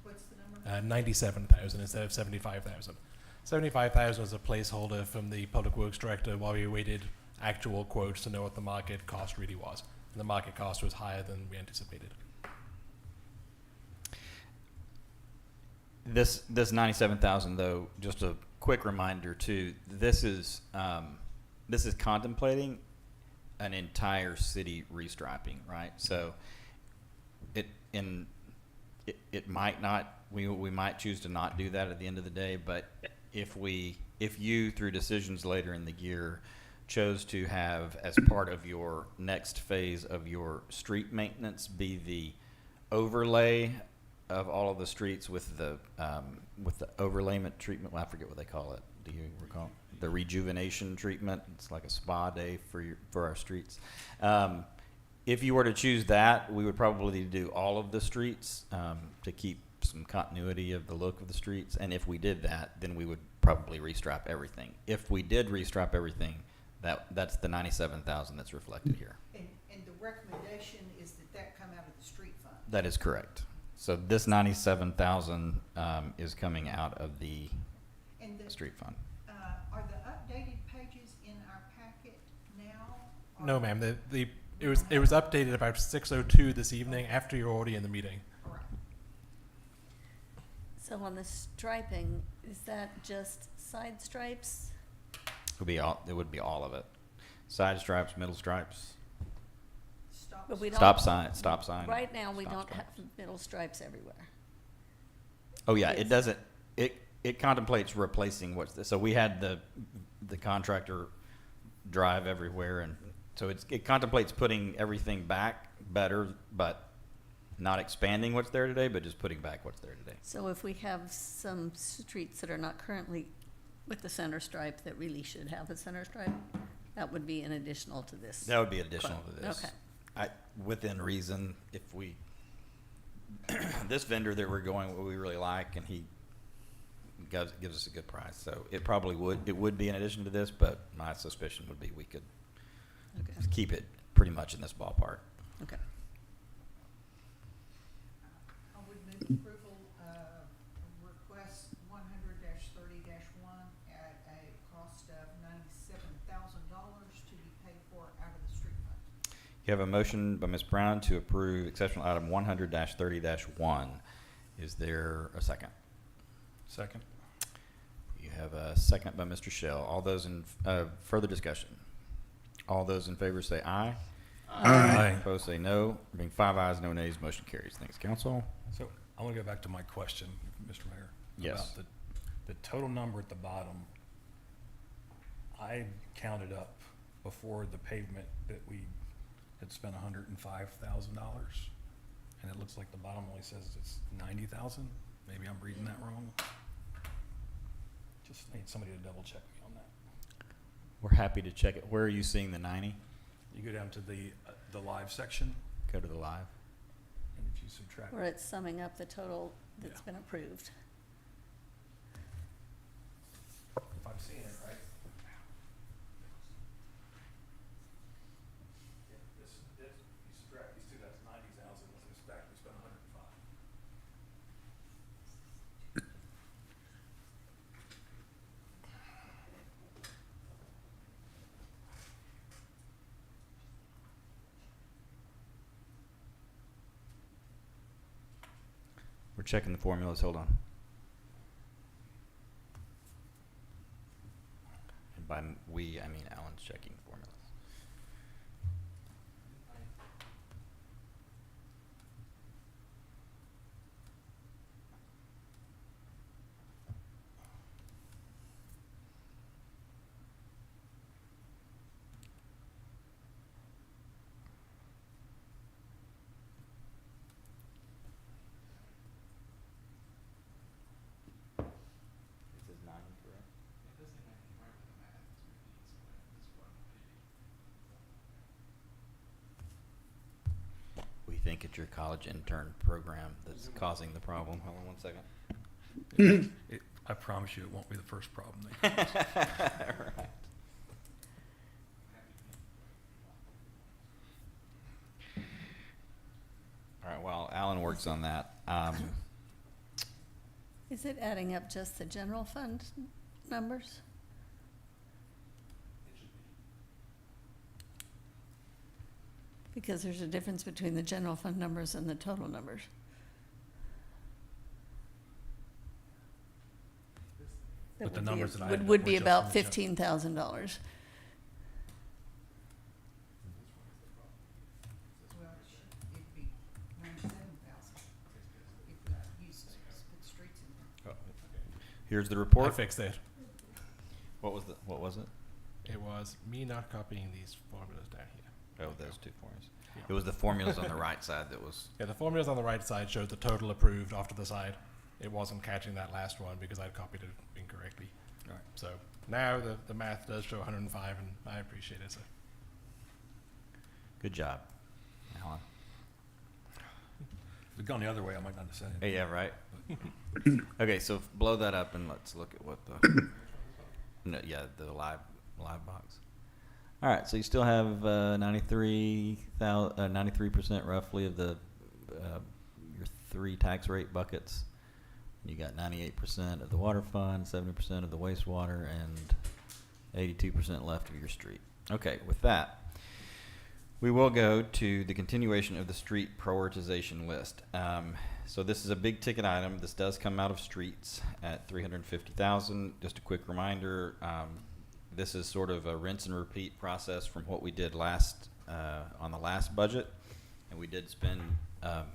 What's the number? 97,000 instead of 75,000. 75,000 was a placeholder from the public works director while we awaited actual quotes to know what the market cost really was. And the market cost was higher than we anticipated. This 97,000 though, just a quick reminder too. This is contemplating an entire city restriping, right? So it might not. We might choose to not do that at the end of the day, but if you through decisions later in the year chose to have as part of your next phase of your street maintenance be the overlay of all of the streets with the overlayment treatment. Well, I forget what they call it. Do you recall? The rejuvenation treatment. It's like a spa day for our streets. If you were to choose that, we would probably do all of the streets to keep some continuity of the look of the streets. And if we did that, then we would probably restrap everything. If we did restrap everything, that's the 97,000 that's reflected here. And the recommendation is that come out of the street fund. That is correct. So this 97,000 is coming out of the And the, street fund. are the updated pages in our packet now? or- No, ma'am, it was updated about 6:02 this evening after you're already in the meeting. All right. So on the striping, is that just side stripes? It would be all of it. Side stripes, middle stripes, Stop. But we don't. stop sign. Right now, we stop don't have stripes. middle stripes everywhere. Oh, yeah, Yes. it doesn't, it contemplates replacing so we had the contractor drive everywhere, and so it contemplates putting everything back better, but not expanding what's there today, but just putting back what's there today. So if we have some streets that are not currently with the center stripe that really should have a center stripe, that would be an additional to this. That would be additional to this. Okay. Within reason, if we, this vendor that we're going, with, we really like, and he gives us a good price, so it would be in addition to this, but my suspicion would be we could Okay, keep it pretty much in this ballpark. okay. I would move approval of request 100-30-1 at a cost of $97,000 to be paid for out of the street fund. You have a motion by Ms. Brown to approve exceptional item 100-30-1. Is there a second? Second. You have a second by Mr. Shell. All those in, further discussion? All those in favor say aye. Aye. Opposed say no. Being 5 ayes, no nays, motion carries. Thanks, council. So I want to go back to my question, Mr. Mayor. Yes. About the total number at the bottom. I counted up before the pavement that we had spent $105,000. And it looks like the bottom only says it's 90,000. Maybe I'm reading that wrong. Just need somebody to double check me on that. We're happy to check it. Where are you seeing the 90? You go down to the live section, Go to the live. and if you subtract. Where it's summing up the total that's Yeah. been approved. If I'm seeing it right. Yeah, you subtract these two, that's 90,000, in fact, we spent 105. We're checking the formulas. Hold on. And by we, I mean Alan's checking formulas. This is 90, correct? We think it's your college intern program that's causing the problem. Hold on 1 second. I promise you, it won't be the first problem. Right. All right, while Alan works on that, Is it adding up just the general fund numbers? Because there's a difference between the general fund numbers and the total numbers. But the numbers that I added Would up be were just about in the gen- $15,000. Well, it it'd be 97,000 if we used to put streets in there. here's the I report. fixed it. What was it? It was me not copying these formulas down here. Oh, those two formulas. It was the formulas on the right side that was, Yeah, the formulas on the right side showed the total approved off to the side. It wasn't catching that last one because I'd copied it incorrectly. All right. So now the math does show 105, and I appreciate it. So good job, Alan. If it'd gone the other way, I might not have said it. Yeah, right. Okay, so blow that up and let's look at what the, no, yeah, the live box. All right, so you still have 93% roughly of the your 3 tax rate buckets. You got 98% of the water fund, 70% of the wastewater, and 82% left of your street. Okay, with that, we will go to the continuation of the street prioritization list. So this is a big ticket item. This does come out of streets at $350,000. Just a quick reminder, this is sort of a rinse and repeat process from what we did last on the last budget, and we did spend a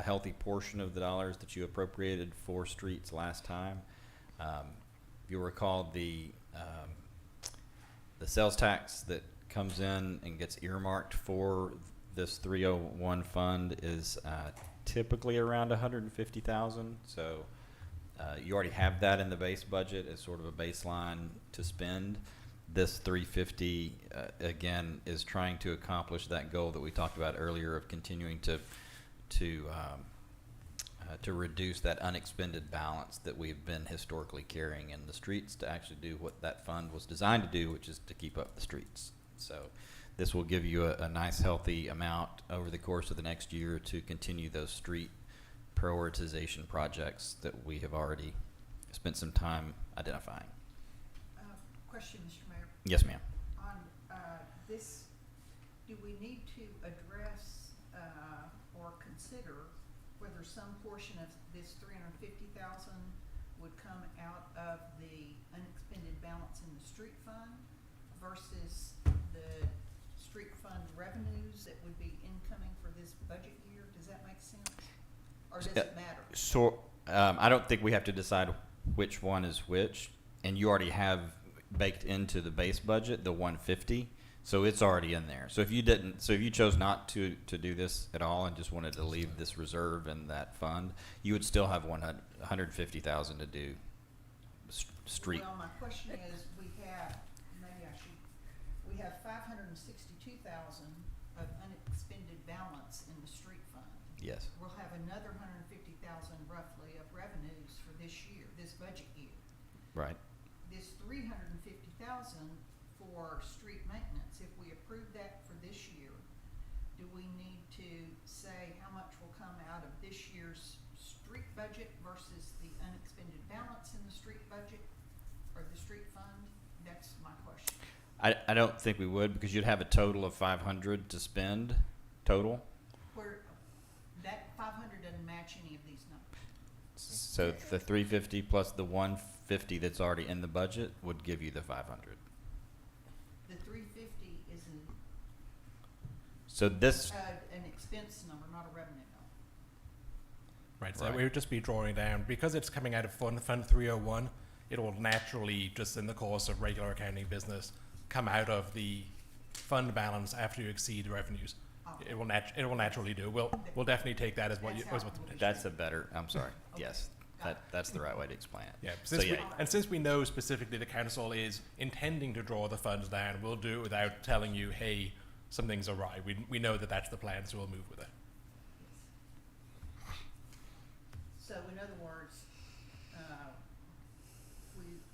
healthy portion of the dollars that you appropriated for streets last time. You'll recall the sales tax that comes in and gets earmarked for this 301 fund is typically around 150,000. So you already have that in the base budget as sort of a baseline to spend. This 350 again is trying to accomplish that goal that we talked about earlier of continuing to reduce that unexpended balance that we've been historically carrying in the streets to actually do what that fund was designed to do, which is to keep up the streets. So this will give you a nice healthy amount over the course of the next year to continue those street prioritization projects that we have already spent some time identifying. Question, Mr. Mayor. Yes, ma'am. On this, do we need to address or consider whether some portion of this 350,000 would come out of the unexpended balance in the street fund versus the street fund revenues that would be incoming for this budget year? Does that make sense? Or does it matter? So I don't think we have to decide which one is which, and you already have baked into the base budget the 150, so it's already in there. So if you didn't, so if you chose not to do this at all and just wanted to leave this reserve in that fund, you would still have 150,000 to do street. Well, my question is, we have 562,000 of unexpended balance in the street fund. Yes. We'll have another 150,000 roughly of revenues for this year, this budget year. Right. This 350,000 for street maintenance, if we approve that for this year, do we need to say how much will come out of this year's street budget versus the unexpended balance in the street budget or the street fund? That's my question. I don't think we would, because you'd have a total of 500 to spend total. Where that 500 doesn't match any of these numbers. So the 350 plus the 150 that's already in the budget would give you the 500. The 350 is So this, an expense number, not a revenue number. Right, so Right. we would just be drawing down, because it's coming out of Fund 301, it will naturally, just in the course of regular accounting business, come out of the fund balance after you exceed revenues. Oh. It will naturally do. We'll definitely take that as what you, That's as what how the it that's a better, I'm sorry, Okay. yes, Got it. that's the right way to explain it. Yeah, So since yeah, since we know specifically the council is intending to draw the funds down, we'll do it without telling you, hey, something's awry. We know that that's the plan, so we'll move with it. So in other words,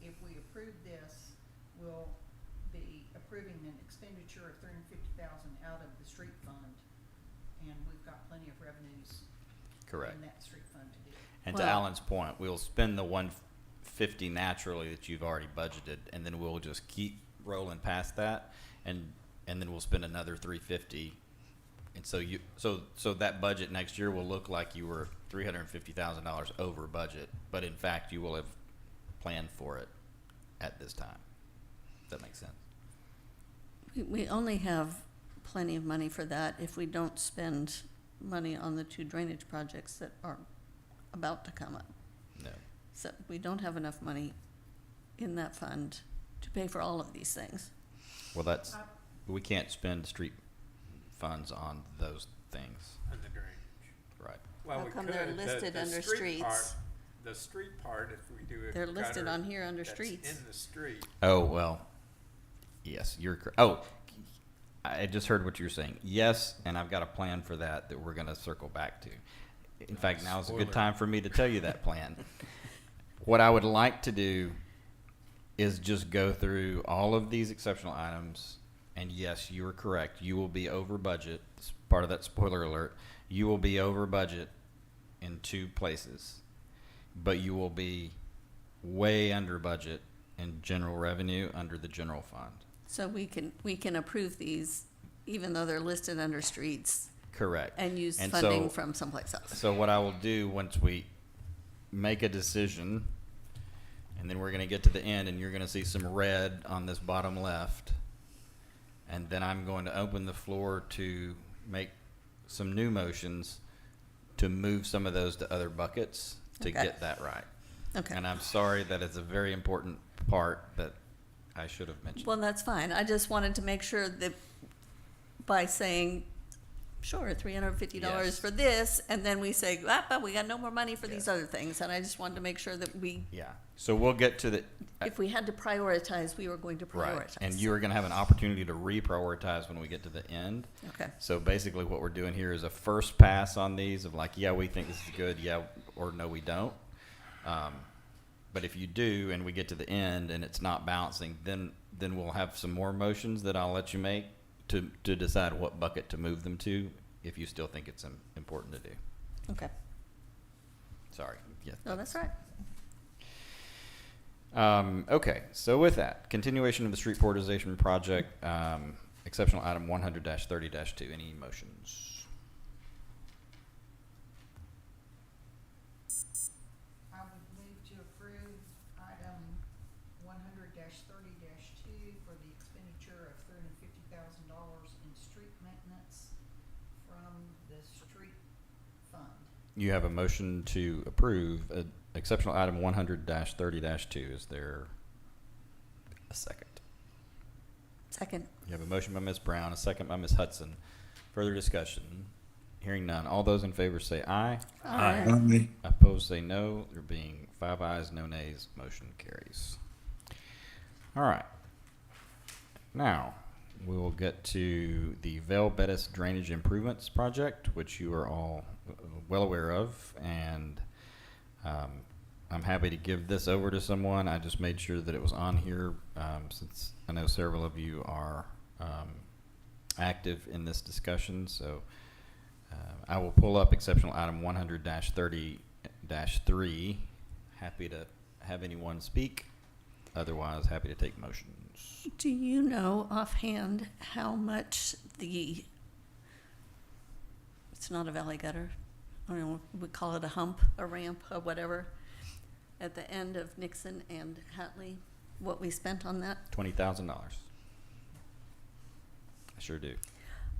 if we approve this, we'll be approving an expenditure of 350,000 out of the street fund, and we've got plenty of revenues correct. in that street fund to do it. And to Well- Alan's point, we'll spend the 150 naturally that you've already budgeted, and then we'll just keep rolling past that, and then we'll spend another 350. And so that budget next year will look like you were $350,000 over budget, but in fact you will have planned for it at this time. Does that make sense? We only have plenty of money for that if we don't spend money on the 2 drainage projects that are about to come up. No. So we don't have enough money in that fund to pay for all of these things. Well, we can't spend street funds on those things. On the drainage. Right. Well, How we come could. they're The- listed the under street part- streets? The street part, if we do a They're listed gutter on here under that's streets. in the street, Oh, well, yes, you're correct. Oh, I just heard what you're saying. Yes, and I've got a plan for that we're going to circle back to. In fact, now is a good Spoiler. time for me to tell you that plan. What I would like to do is just go through all of these exceptional items And yes, you are correct. You will be over budget. It's part of that spoiler alert. You will be over budget in 2 places, but you will be way under budget in general revenue under the general fund. So we can approve these even though they're listed under streets Correct. and use And funding so- from someplace else. So what I will do once we make a decision, and then we're going to get to the end, and you're going to see some red on this bottom left, and then I'm going to open the floor to make some new motions to move some of those to other buckets to Okay. get that right. Okay. And I'm sorry that it's a very important part that I should have mentioned. Well, that's fine. I just wanted to make sure that by saying, sure, $350 Yes. for this, and then we say, but we got no more money for these Yeah. other things. And I just wanted to make sure that Yeah. So we'll get to the if we had to prioritize, we were going to prioritize. right, and you are going to have an opportunity to reprioritize when we get to the end. Okay. So basically what we're doing here is a first pass on these of like, yeah, we think this is good, yeah, or no, we don't. But if you do and we get to the end and it's not balancing, then we'll have some more motions that I'll let you make to decide what bucket to move them to if you still think it's important to do. Okay. Sorry. Yeah. No, that's right. Okay, so with that, continuation of the street prioritization project, exceptional item 100-30-2. Any motions? I would move to approve item 100-30-2 for the expenditure of $350,000 in street maintenance from the street fund. You have a motion to approve exceptional item 100-30-2. Is there a second? Second. You have a motion by Ms. Brown, a second by Ms. Hudson. Further discussion? Hearing none. All those in favor say aye. Aye. Opposed say no. There being 5 ayes, no nays, motion carries. All right. Now, we will get to the Vail Bettis Drainage Improvements Project, which you are all well aware of, and I'm happy to give this over to someone. I just made sure that it was on here since I know several of you are active in this discussion, so I will pull up exceptional item 100-30-3. Happy to have anyone speak. Otherwise, happy to take motions. Do you know offhand how much it's not a valley gutter, I don't know, we call it a hump, a ramp, or whatever, at the end of Nixon and Hatley, what we spent on that? $20,000. I sure do.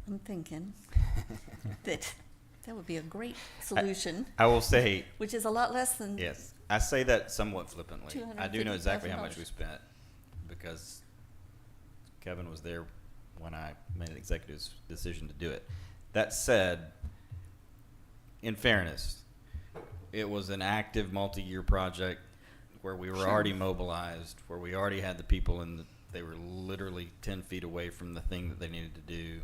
I'm thinking that would be a great solution, I will say, which is a lot less than. yes, I say that somewhat flippantly. I do know exactly how much $250,000. we spent because Kevin was there when I made an executive decision to do it. That said, in fairness, it was an active multi-year project where we were Sure. already mobilized, where we already had the people they were literally 10 feet away from the thing that they needed to do.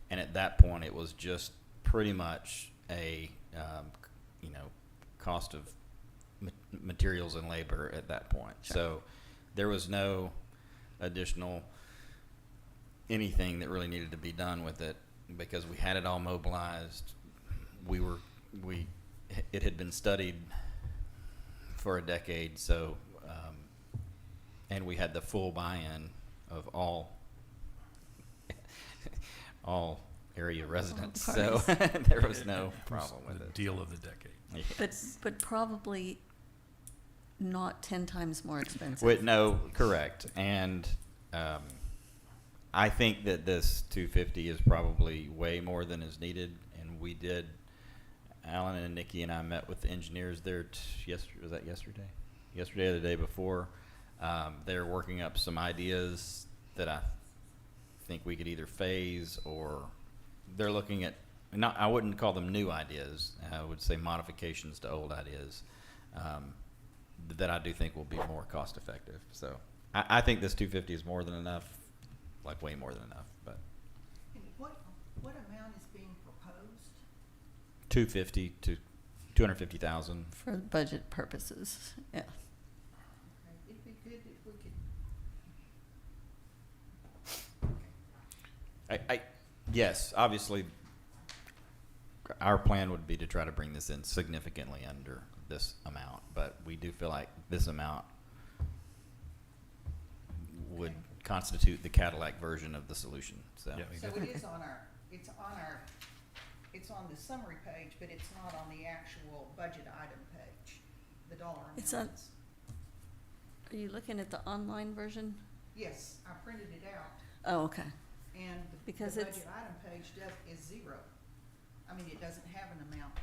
And at that point, it was just pretty much a, cost of materials and labor at that point. Sure. So there was no additional anything that really needed to be done with it because we had it all mobilized. It had been studied for a decade, so and we had the full buy-in of all area residents, so there was no problem with The it. deal of the decade. But probably not 10 times more expensive. Wait, no, correct. And I think that this 250 is probably way more than is needed. And we did, Alan and Nikki and I met with the engineers there yesterday. Was that yesterday? Yesterday or the day before. They're working up some ideas that I think we could either phase or they're looking at, I wouldn't call them new ideas. I would say modifications to old ideas. That I do think will be more cost effective. So I think this 250 is more than enough, like way more than enough. But And what amount is being proposed? 250 to 250,000. For budget purposes, yeah. Okay, it'd be good if we could. Yes, obviously, our plan would be to try to bring this in significantly under this amount, but we do feel like this amount would constitute the Cadillac version of the solution, so. Yeah. So it is on our, it's on the summary page, but it's not on the actual budget item page, the dollar It's on- amounts. Are you looking at the online version? Yes, I printed it out, Oh, okay. and the Because budget it's- item page is zero. I mean, it doesn't have an amount.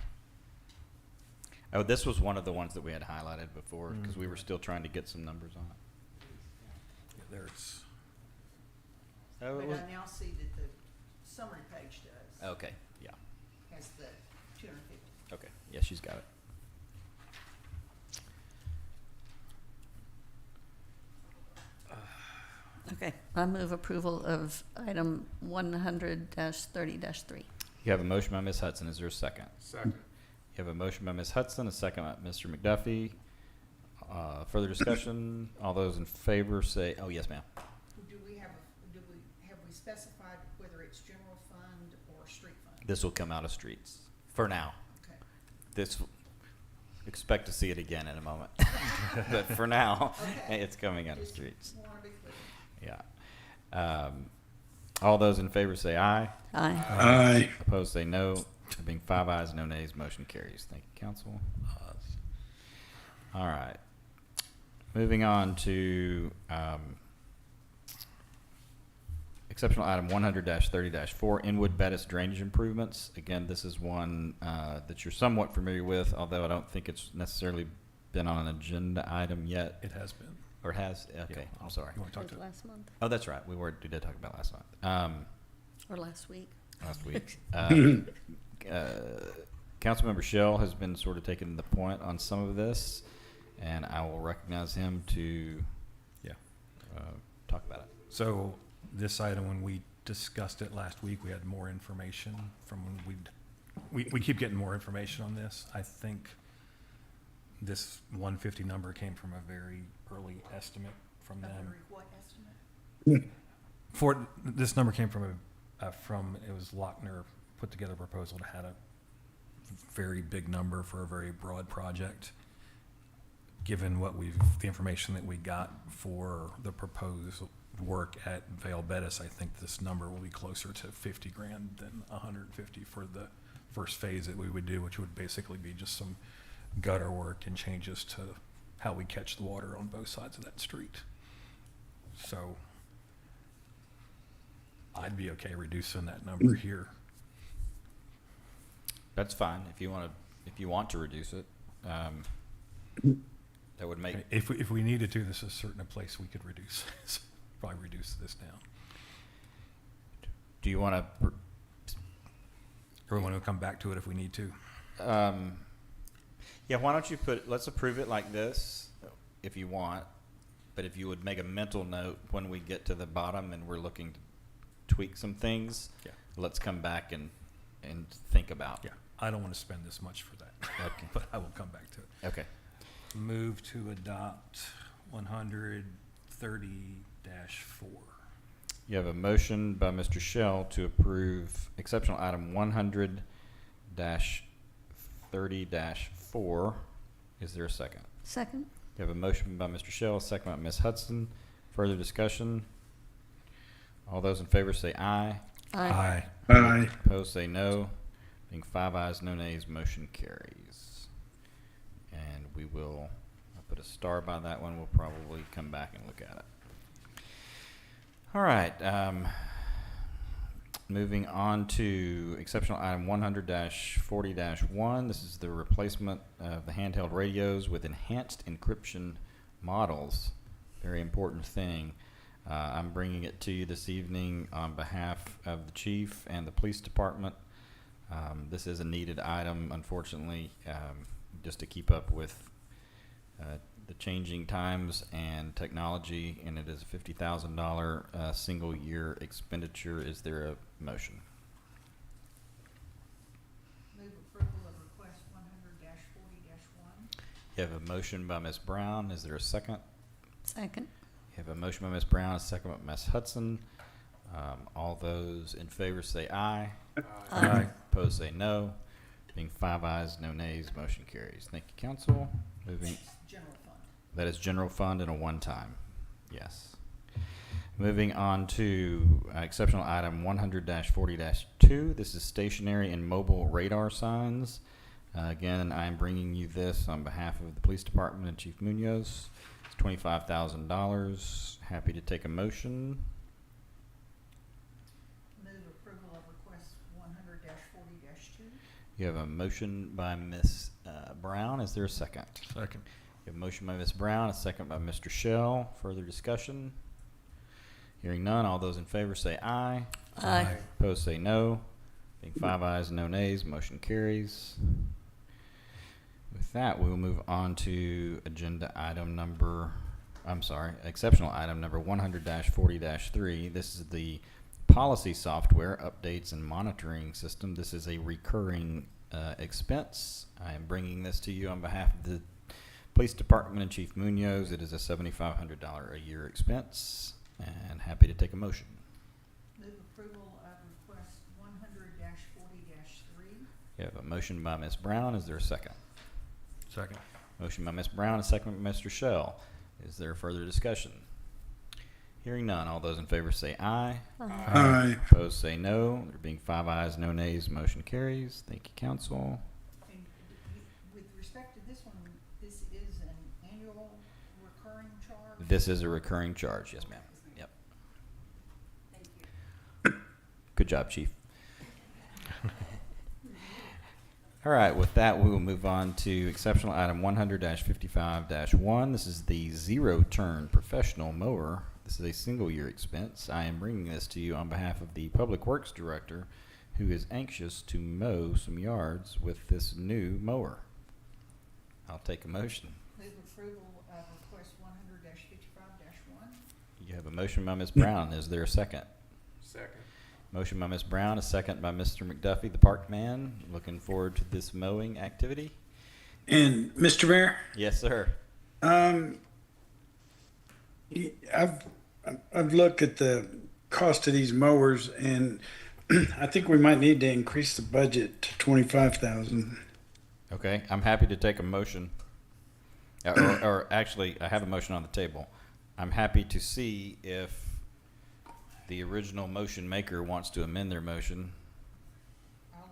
Oh, this was one of the ones that we had highlighted before, because we were still trying to get some numbers on it. Yeah, there's, Oh, But it was, I now see that the summary page does, okay, yeah, has the 250. okay, yeah, she's got it. Okay, I move approval of item 100-30-3. You have a motion by Ms. Hudson, is there a second? Second. You have a motion by Ms. Hudson, a second by Mr. McDuffie. Further discussion, all those in favor say, oh, yes, ma'am. Have we specified whether it's general fund or street fund? This will come out of streets, for now. Okay. This, expect to see it again in a moment. But for now, Okay. it's coming out of Just streets. wanna be clear. Yeah. All those in favor say aye. Aye. Aye. Opposed say no. There being 5 ayes, no nays, motion carries. Thank you, council. All right. Moving on to exceptional item 100-30-4, Inwood Bettis drainage improvements. Again, this is one that you're somewhat familiar with, although I don't think it's necessarily been on an agenda item yet. it has been. Or has? Okay, Yeah. I'm sorry. You want to talk to it? Last month Oh, that's right. We did talk about last month. or last week. Last week. Councilmember Shell has been sort of taking the point on some of this, and I will recognize him to Yeah. talk about it. So this item, when we discussed it last week, we had more information from when we keep getting more information on this. I think this 150 number came from a very early estimate from A them. very what estimate? This number came from it was Lochner put together a proposal that had a very big number for a very broad project. Given the information that we got for the proposed work at Vale Bettis, I think this number will be closer to 50 grand than 150 for the first phase that we would do, which would basically be just some gutter work and changes to how we catch the water on both sides of that street. So I'd be okay reducing that number here. That's fine if you want to reduce it. That would make If we needed to, this is certainly a place we could reduce, probably reduce this down. Do you want to? Or we want to come back to it if we need to. Yeah. Why don't you let's approve it like this, if you want. But if you would make a mental note when we get to the bottom and we're looking to tweak some things, Yeah. let's come back and think about. Yeah, I don't want to spend this much for that. Okay. But I will come back to it. Okay. Move to adopt 130-4. You have a motion by Mr. Shell to approve exceptional item 100-30-4. Is there a second? Second? You have a motion by Mr. Shell, a second by Ms. Hudson. Further discussion? All those in favor say aye. Aye. Aye. Opposed say no. Being 5 ayes, no nays, motion carries. And we will, I'll put a star by that one. We'll probably come back and look at it. All right. Moving on to exceptional item 100-40-1. This is the replacement of the handheld radios with enhanced encryption models. Very important thing. I'm bringing it to you this evening on behalf of the chief and the police department. This is a needed item, unfortunately, just to keep up with the changing times and technology, and it is a $50,000 single year expenditure. Is there a motion? Move approval of request 100-40-1. You have a motion by Ms. Brown. Is there a second? Second? You have a motion by Ms. Brown, a second by Ms. Hudson. All those in favor say aye. Aye. Opposed say no. Being 5 ayes, no nays, motion carries. Thank you, council. Moving, General fund. that is general fund and a one-time. Yes. Moving on to exceptional item 100-40-2. This is stationary and mobile radar signs. Again, I am bringing you this on behalf of the police department and Chief Munoz. It's $25,000. Happy to take a motion. Move approval of request 100-40-2. You have a motion by Ms. Brown. Is there a second? Second. You have a motion by Ms. Brown, a second by Mr. Shell. Further discussion? Hearing none, all those in favor say aye. Aye. Opposed say no. Being 5 ayes, no nays, motion carries. With that, we will move on to exceptional item number 100-40-3. This is the policy software updates and monitoring system. This is a recurring expense. I am bringing this to you on behalf of the police department and Chief Munoz. It is a $7,500 a year expense, and happy to take a motion. Move approval of request 100-40-3. You have a motion by Ms. Brown. Is there a second? Second. Motion by Ms. Brown, a second by Mr. Shell. Is there further discussion? Hearing none, all those in favor say aye. Aye. Opposed say no. There being 5 ayes, no nays, motion carries. Thank you, council. And with respect to this one, this is an annual recurring charge? This is a recurring charge. Yes, ma'am. Yep. Thank you. Good job, Chief. All right, with that, we will move on to exceptional item 100-55-1. This is the zero-turn professional mower. This is a single-year expense. I am bringing this to you on behalf of the Public Works Director, who is anxious to mow some yards with this new mower. I'll take a motion. Move approval of request 100-55-1. You have a motion by Ms. Brown. Is there a second? Second. Motion by Ms. Brown, a second by Mr. McDuffie, the park man. Looking forward to this mowing activity. And Mr. Mayor, Yes, sir. I've looked at the cost of these mowers, and I think we might need to increase the budget to 25,000. Okay, I'm happy to take a motion. Or actually, I have a motion on the table. I'm happy to see if the original motion maker wants to amend their motion. I'll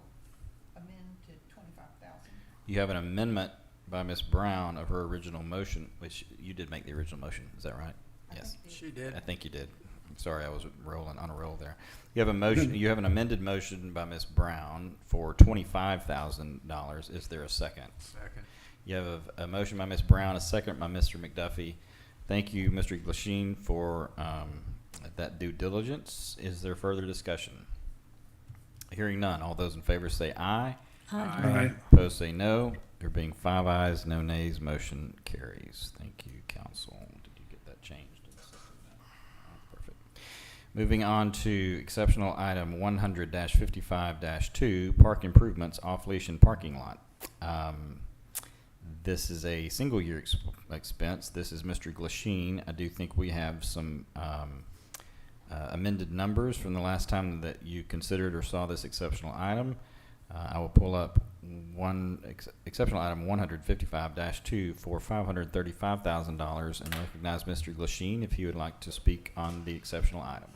amend to 25,000. You have an amendment by Ms. Brown of her original motion, which you did make the original motion. Is that right? Yes. She did. I think you did. I'm sorry, I was rolling on a roll there. You have a motion. You have an amended motion by Ms. Brown for $25,000. Is there a second? Second. You have a motion by Ms. Brown, a second by Mr. McDuffie. Thank you, Mr. Glasheen, for that due diligence. Is there further discussion? Hearing none. All those in favor say aye. Aye. Opposed say no. There being 5 ayes, no nays, motion carries. Thank you, council. Did you get that changed in the system now? Oh, perfect. Moving on to exceptional item 100-55-2, park improvements off leash and parking lot. This is a single year expense. This is Mr. Glasheen. I do think we have some amended numbers from the last time that you considered or saw this exceptional item. I will pull up exceptional item 155-2 for $535,000 and recognize Mr. Glasheen if he would like to speak on the exceptional item.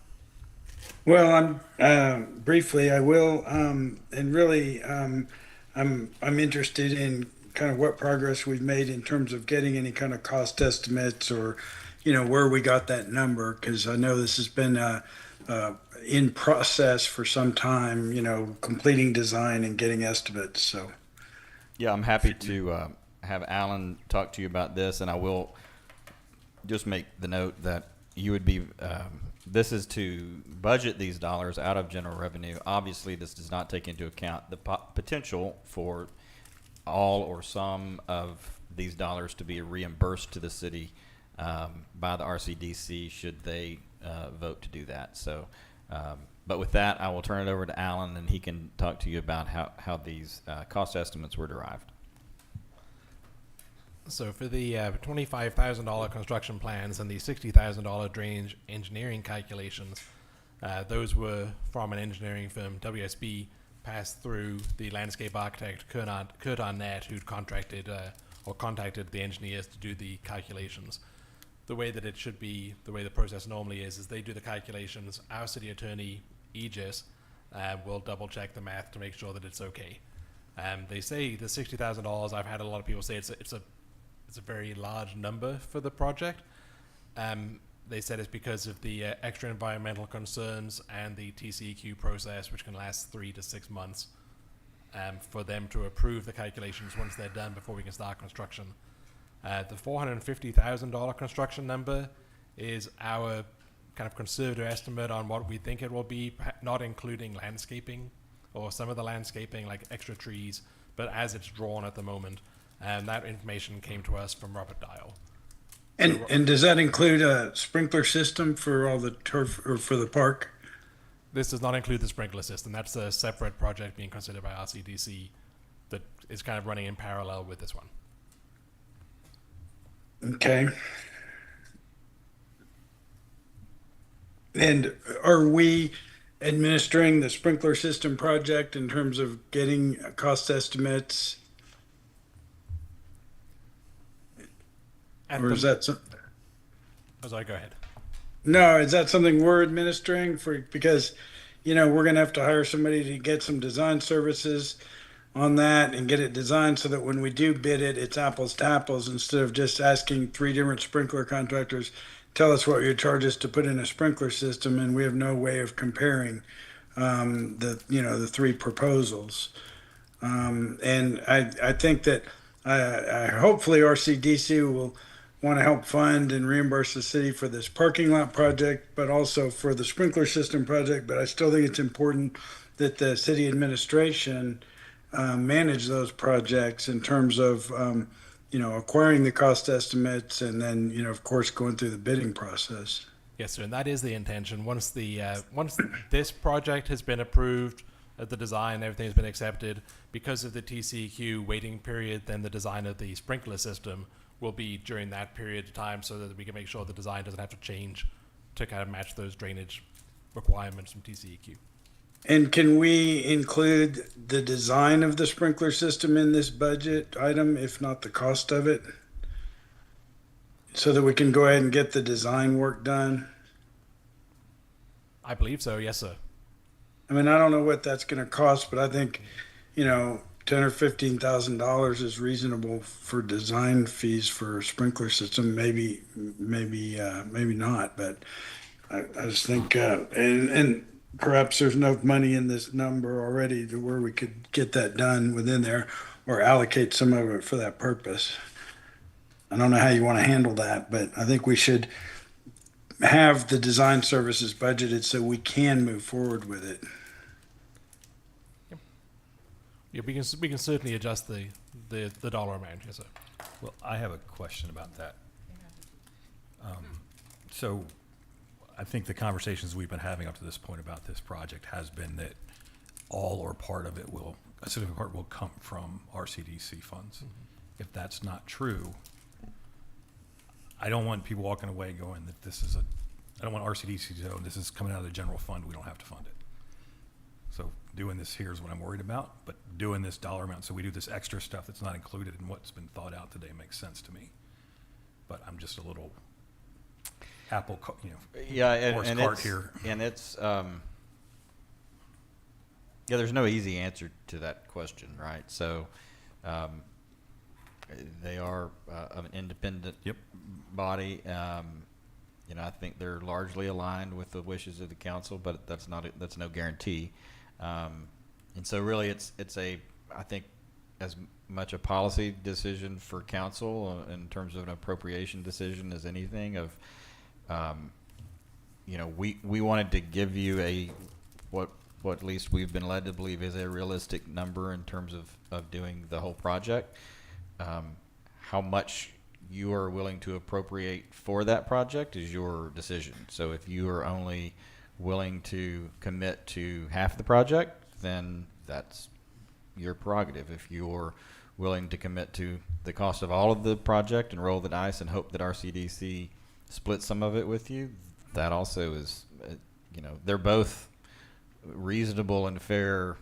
Well, I'm briefly, I will, and really, I'm interested in kind of what progress we've made in terms of getting any kind of cost estimates or, where we got that number, because I know this has been in process for some time, completing design and getting estimates. So, Yeah, I'm happy to have Alan talk to you about this, and I will just make the note that you would be. This is to budget these dollars out of general revenue. Obviously, this does not take into account the potential for all or some of these dollars to be reimbursed to the city by the RCDC should they vote to do that. So, but with that, I will turn it over to Alan, and he can talk to you about how these cost estimates were derived. So for the $25,000 construction plans and the $60,000 drainage engineering calculations, Those were from an engineering firm, WSB, passed through the landscape architect Kurt Arnett, who'd contracted or contacted the engineers to do the calculations. The way that it should be, the way the process normally is they do the calculations. Our city attorney, Aegis, will double check the math to make sure that it's okay. They say the $60,000. I've had a lot of people say it's a very large number for the project. They said it's because of the extra environmental concerns and the TCEQ process, which can last 3 to 6 months, for them to approve the calculations once they're done before we can start construction. The $450,000 construction number is our kind of conservative estimate on what we think it will be, not including landscaping or some of the landscaping like extra trees, but as it's drawn at the moment. And that information came to us from Robert Dial. And does that include a sprinkler system for all the turf or for the park? This does not include the sprinkler system. That's a separate project being considered by RCDC that is kind of running in parallel with this one. Okay. And are we administering the sprinkler system project in terms of getting cost estimates? Or is that something? Oh, sorry, go ahead. No, is that something we're administering because, we're going to have to hire somebody to get some design services on that and get it designed so that when we do bid it, it's apples to apples instead of just asking 3 different sprinkler contractors, tell us what your charge is to put in a sprinkler system, and we have no way of comparing the 3 proposals. And I think that hopefully RCDC will want to help fund and reimburse the city for this parking lot project, but also for the sprinkler system project. But I still think it's important that the city administration manage those projects in terms of, acquiring the cost estimates and then, of course, going through the bidding process. Yes, sir, and that is the intention. Once this project has been approved, the design, everything has been accepted, because of the TCEQ waiting period, then the design of the sprinkler system will be during that period of time so that we can make sure the design doesn't have to change to kind of match those drainage requirements from TCEQ. And can we include the design of the sprinkler system in this budget item, if not the cost of it? So that we can go ahead and get the design work done? I believe so, yes, sir. I mean, I don't know what that's going to cost, but I think, $10,000 or $15,000 is reasonable for design fees for a sprinkler system. Maybe not, but I just think, and perhaps there's enough money in this number already to where we could get that done within there or allocate some of it for that purpose. I don't know how you want to handle that, but I think we should have the design services budgeted so we can move forward with it. Yeah, we can certainly adjust the dollar amount, yes, sir. Well, I have a question about that. So I think the conversations we've been having up to this point about this project has been that all or part of it a significant part will come from RCDC funds. Mm-hmm. If that's not true, I don't want people walking away going that I don't want RCDC to know this is coming out of the general fund, we don't have to fund it. So doing this here is what I'm worried about, but doing this dollar amount, so we do this extra stuff that's not included in what's been thought out today makes sense to me. But I'm just a little horse cart here. And it's, there's no easy answer to that question, right? So, they are an independent body. I think they're largely aligned with the wishes of the council, but that's no guarantee. And so really it's I think as much a policy decision for council in terms of an appropriation decision as anything of, we wanted to give you what at least we've been led to believe is a realistic number in terms of doing the whole project. How much you are willing to appropriate for that project is your decision. So if you are only willing to commit to half the project, then that's your prerogative. If you're willing to commit to the cost of all of the project and roll the dice and hope that RCDC splits some of it with you, that also is they're both reasonable and fair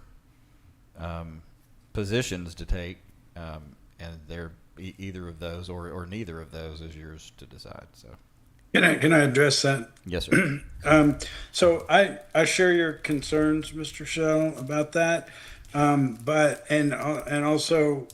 positions to take, and they're either of those or neither of those is yours to decide. So, Can I address that? yes, sir. So I share your concerns, Mr. Shell, about that. And also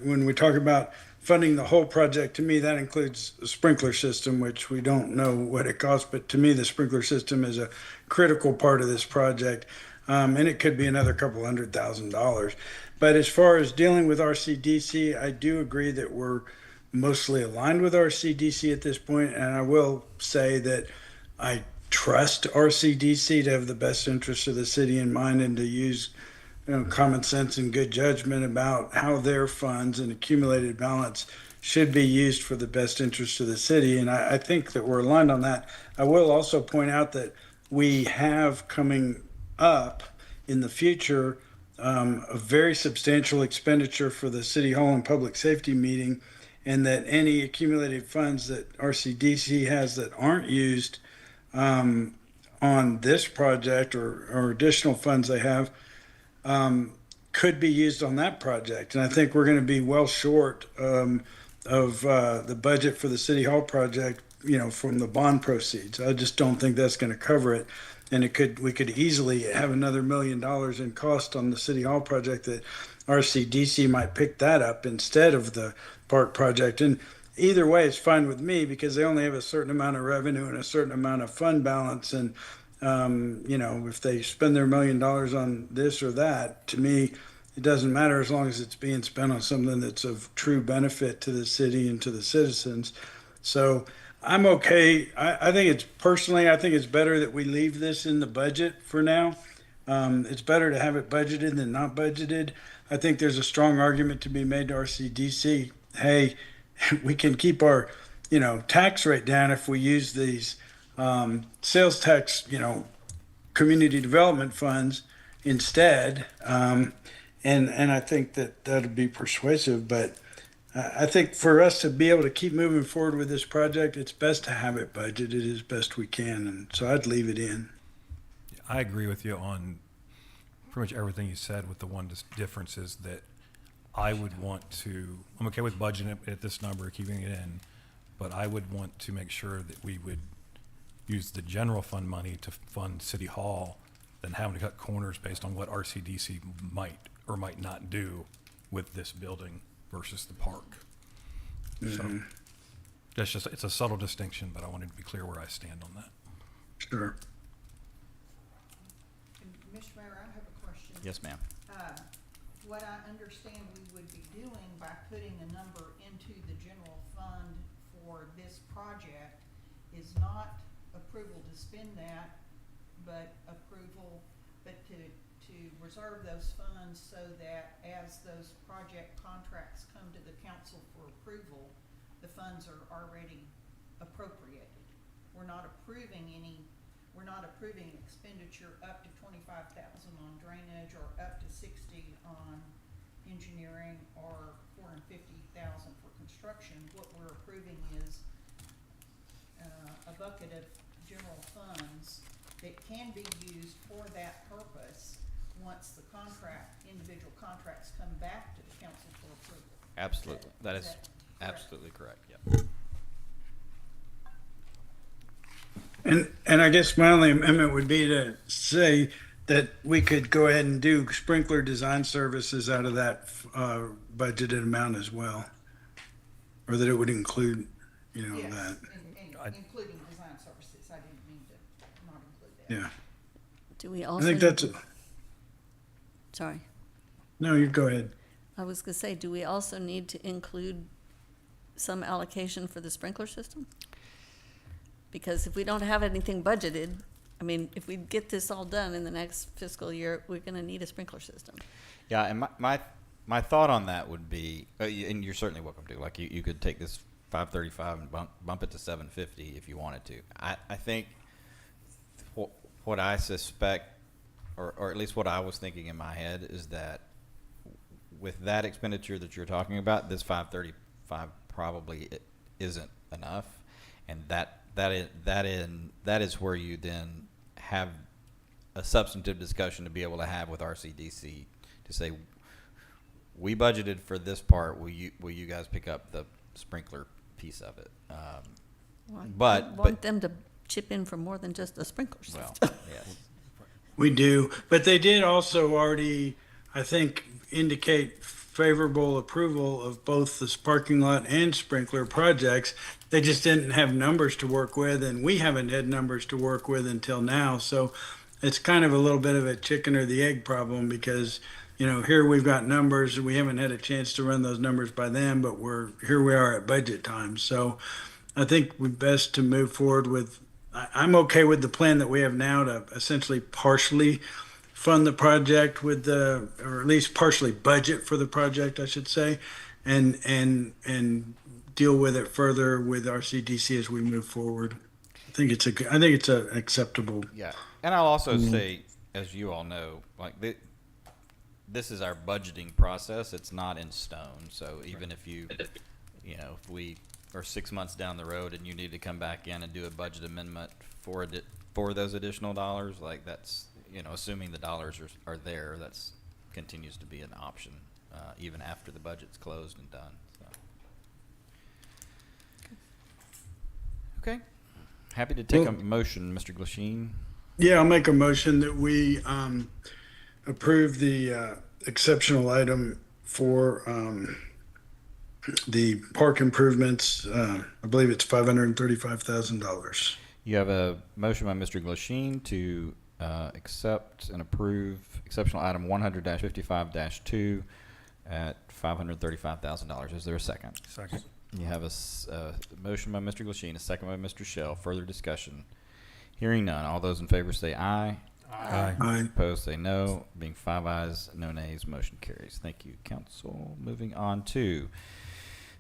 when we talk about funding the whole project, to me that includes the sprinkler system, which we don't know what it costs, but to me the sprinkler system is a critical part of this project, and it could be another couple $100,000. But as far as dealing with RCDC, I do agree that we're mostly aligned with RCDC at this point, and I will say that I trust RCDC to have the best interest of the city in mind and to use common sense and good judgment about how their funds and accumulated balance should be used for the best interest of the city. And I think that we're aligned on that. I will also point out that we have coming up in the future a very substantial expenditure for the City Hall and Public Safety meeting, and that any accumulated funds that RCDC has that aren't used on this project or additional funds they have could be used on that project. And I think we're going to be well short of the budget for the City Hall project, from the bond proceeds. I just don't think that's going to cover it. And we could easily have another $1 million in cost on the City Hall project that RCDC might pick that up instead of the park project. And either way, it's fine with me because they only have a certain amount of revenue and a certain amount of fund balance. And, if they spend their $1 million on this or that, to me, it doesn't matter as long as it's being spent on something that's of true benefit to the city and to the citizens. So I'm okay. I think it's better that we leave this in the budget for now. It's better to have it budgeted than not budgeted. I think there's a strong argument to be made to RCDC. Hey, we can keep our, tax rate down if we use these sales tax, community development funds instead. And I think that that'd be persuasive. But I think for us to be able to keep moving forward with this project, it's best to have it budgeted as best we can. And so I'd leave it in. I agree with you on pretty much everything you said, with the one difference is that I'm okay with budgeting it at this number, keeping it in, but I would want to make sure that we would use the general fund money to fund City Hall than having to cut corners based on what RCDC might or might not do with this building versus the park. So it's a subtle distinction, but I wanted to be clear where I stand on that. Sure. And Mr. Mayor, I have a question. Yes, ma'am. What I understand we would be doing by putting a number into the general fund for this project is not approval to spend that, but to reserve those funds so that as those project contracts come to the council for approval, the funds are already appropriated. We're not approving expenditure up to 25,000 on drainage or up to 60 on engineering or 450,000 for construction. What we're approving is a bucket of general funds that can be used for that purpose once the individual contracts come back to the council for approval. Absolutely. That is correct? absolutely correct. Yep. And I guess my only amendment would be to say that we could go ahead and do sprinkler design services out of that budgeted amount as well, or that it would include, Yes, that. including design services. I didn't mean to not include that. Yeah, Do we I also? think that's Sorry. no. You go ahead. I was gonna say, do we also need to include some allocation for the sprinkler system? Because if we don't have anything budgeted, if we get this all done in the next fiscal year, we're gonna need a sprinkler system. Yeah, and my thought on that would be, and you're certainly welcome to, like you could take this 535 and bump it to 750 if you wanted to. I think what I suspect, or at least what I was thinking in my head, is that with that expenditure that you're talking about, this 535 probably isn't enough, and that is where you then have a substantive discussion to be able to have with RCDC to say, we budgeted for this part, will you guys pick up the sprinkler piece of it? Well, But- I but- want them to chip in for more than just a sprinkler Well, system. yes. We do, but they did also already, I think, indicate favorable approval of both this parking lot and sprinkler projects. They just didn't have numbers to work with, and we haven't had numbers to work with until now. So it's kind of a little bit of a chicken or the egg problem because, here we've got numbers, we haven't had a chance to run those numbers by them, but here we are at budget time. So I think we best to move forward with, I'm okay with the plan that we have now to essentially partially fund the project or at least partially budget for the project, I should say, and deal with it further with RCDC as we move forward. I think it's an acceptable. Yeah, and I'll also say, as you all know, like this is our budgeting process. It's not in stone. So even if if we are 6 months down the road and you need to come back in and do a budget amendment for those additional dollars, like that's, assuming the dollars are there, that's continues to be an option even after the budget's closed and done. So. Okay, happy to take a motion, Mr. Glasheen. Yeah, I'll make a motion that we approve the exceptional item for the park improvements. I believe it's $535,000. You have a motion by Mr. Glasheen to accept and approve exceptional item 100-55-2 at $535,000. Is there a second? Second. You have a motion by Mr. Glasheen, a second by Mr. Shell. Further discussion. Hearing none. All those in favor say aye. Aye. Aye. Opposed say no. Being 5 ayes, no nays, motion carries. Thank you, council. Moving on to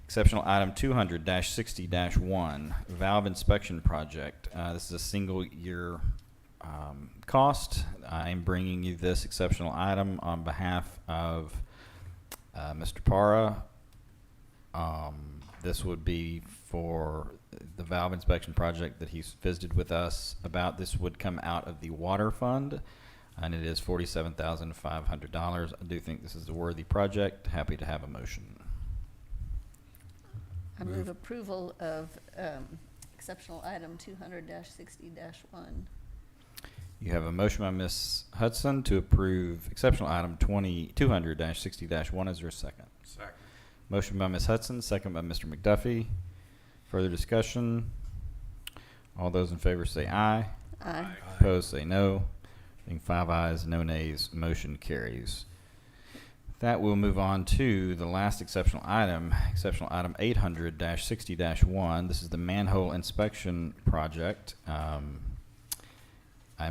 exceptional item 200-60-1, valve inspection project. This is a single year cost. I'm bringing you this exceptional item on behalf of Mr. Para. This would be for the valve inspection project that he's visited with us about. This would come out of the water fund, and it is $47,500. I do think this is a worthy project. Happy to have a motion. I move approval of exceptional item 200-60-1. You have a motion by Ms. Hudson to approve exceptional item 200-60-1. Is there a second? Second. Motion by Ms. Hudson, second by Mr. McDuffie. Further discussion? All those in favor say aye. Aye. Opposed say no. Being 5 ayes, no nays, motion carries. That will move on to the last exceptional item 800-60-1. This is the manhole inspection project. I'm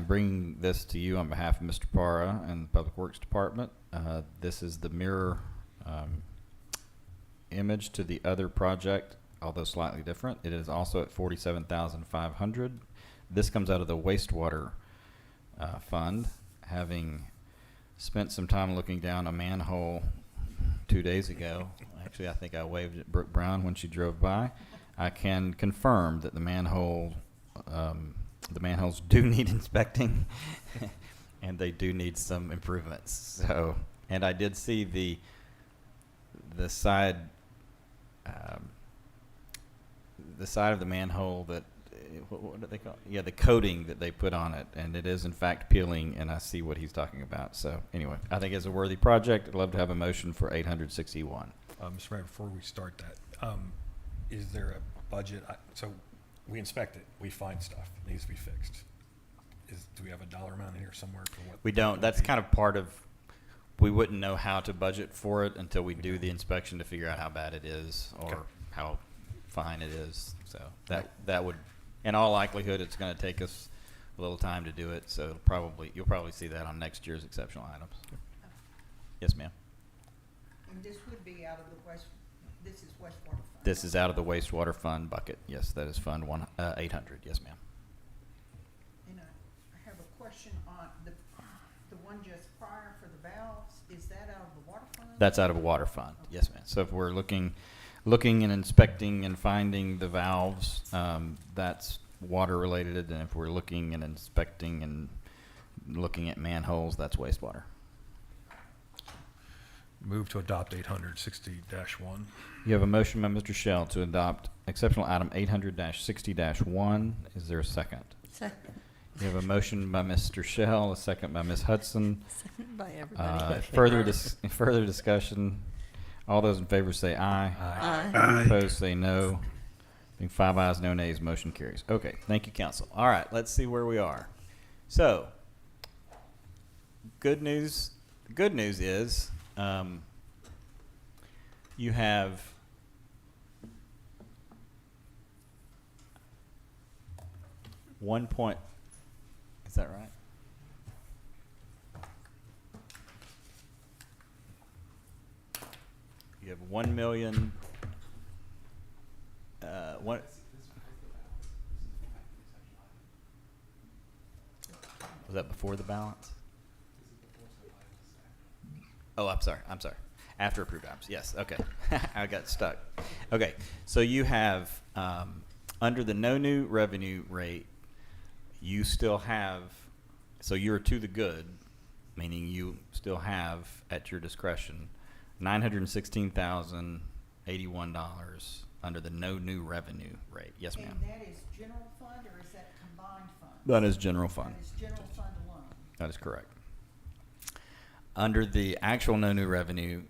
bringing this to you on behalf of Mr. Para and the Public Works Department. This is the mirror image to the other project, although slightly different. It is also at $47,500. This comes out of the wastewater fund, having spent some time looking down a manhole 2 days ago. Actually, I think I waved at Brooke Brown when she drove by. I can confirm that the manholes do need inspecting, and they do need some improvements. So, and I did see the side of the manhole that what do they call it? Yeah, the coating that they put on it, and it is in fact peeling, and I see what he's talking about. So anyway, I think it's a worthy project. I'd love to have a motion for 861. Mr. Mayor, before we start that, is there a budget? So we inspect it, we find stuff that needs to be fixed. Do we have a dollar amount in here somewhere for what? We don't. That's kind of part of. We wouldn't know how to budget for it until we do the inspection to figure out how bad it is or Okay. how fine it is. So that would, in all likelihood, it's going to take us a little time to do it. So you'll probably see that on next year's exceptional items. Yes, ma'am. And this would be out of the this is wastewater fund. This is out of the wastewater fund bucket. Yes, that is fund 800. Yes, ma'am. And I have a question on the one just prior for the valves. Is that out of the water fund? That's out of a water fund. Yes, ma'am. So if we're looking and inspecting and finding the valves, that's water related, and if we're looking and inspecting and looking at manholes, that's wastewater. Move to adopt 860-1. You have a motion by Mr. Shell to adopt exceptional item 800-60-1. Is there a second? Second, You have a motion by Mr. Shell, a second by Ms. Hudson. second by everybody. Further discussion. All those in favor say aye. Aye. Aye. Opposed say no. Being 5 ayes, no nays, motion carries. Okay, thank you, council. All right, let's see where we are. So, good news. The good news is you have one point. Is that right? You have 1 million. One. Was that before the balance? Oh, I'm sorry. After approved items. Yes. Okay. I got stuck. Okay. So you have under the no new revenue rate, you still have. So you're to the good, meaning you still have at your discretion $916,081 under the no new revenue rate. Yes, ma'am. And that is general fund, or is that combined fund? That is general fund. That is general fund alone. That is correct. Under the actual no new revenue,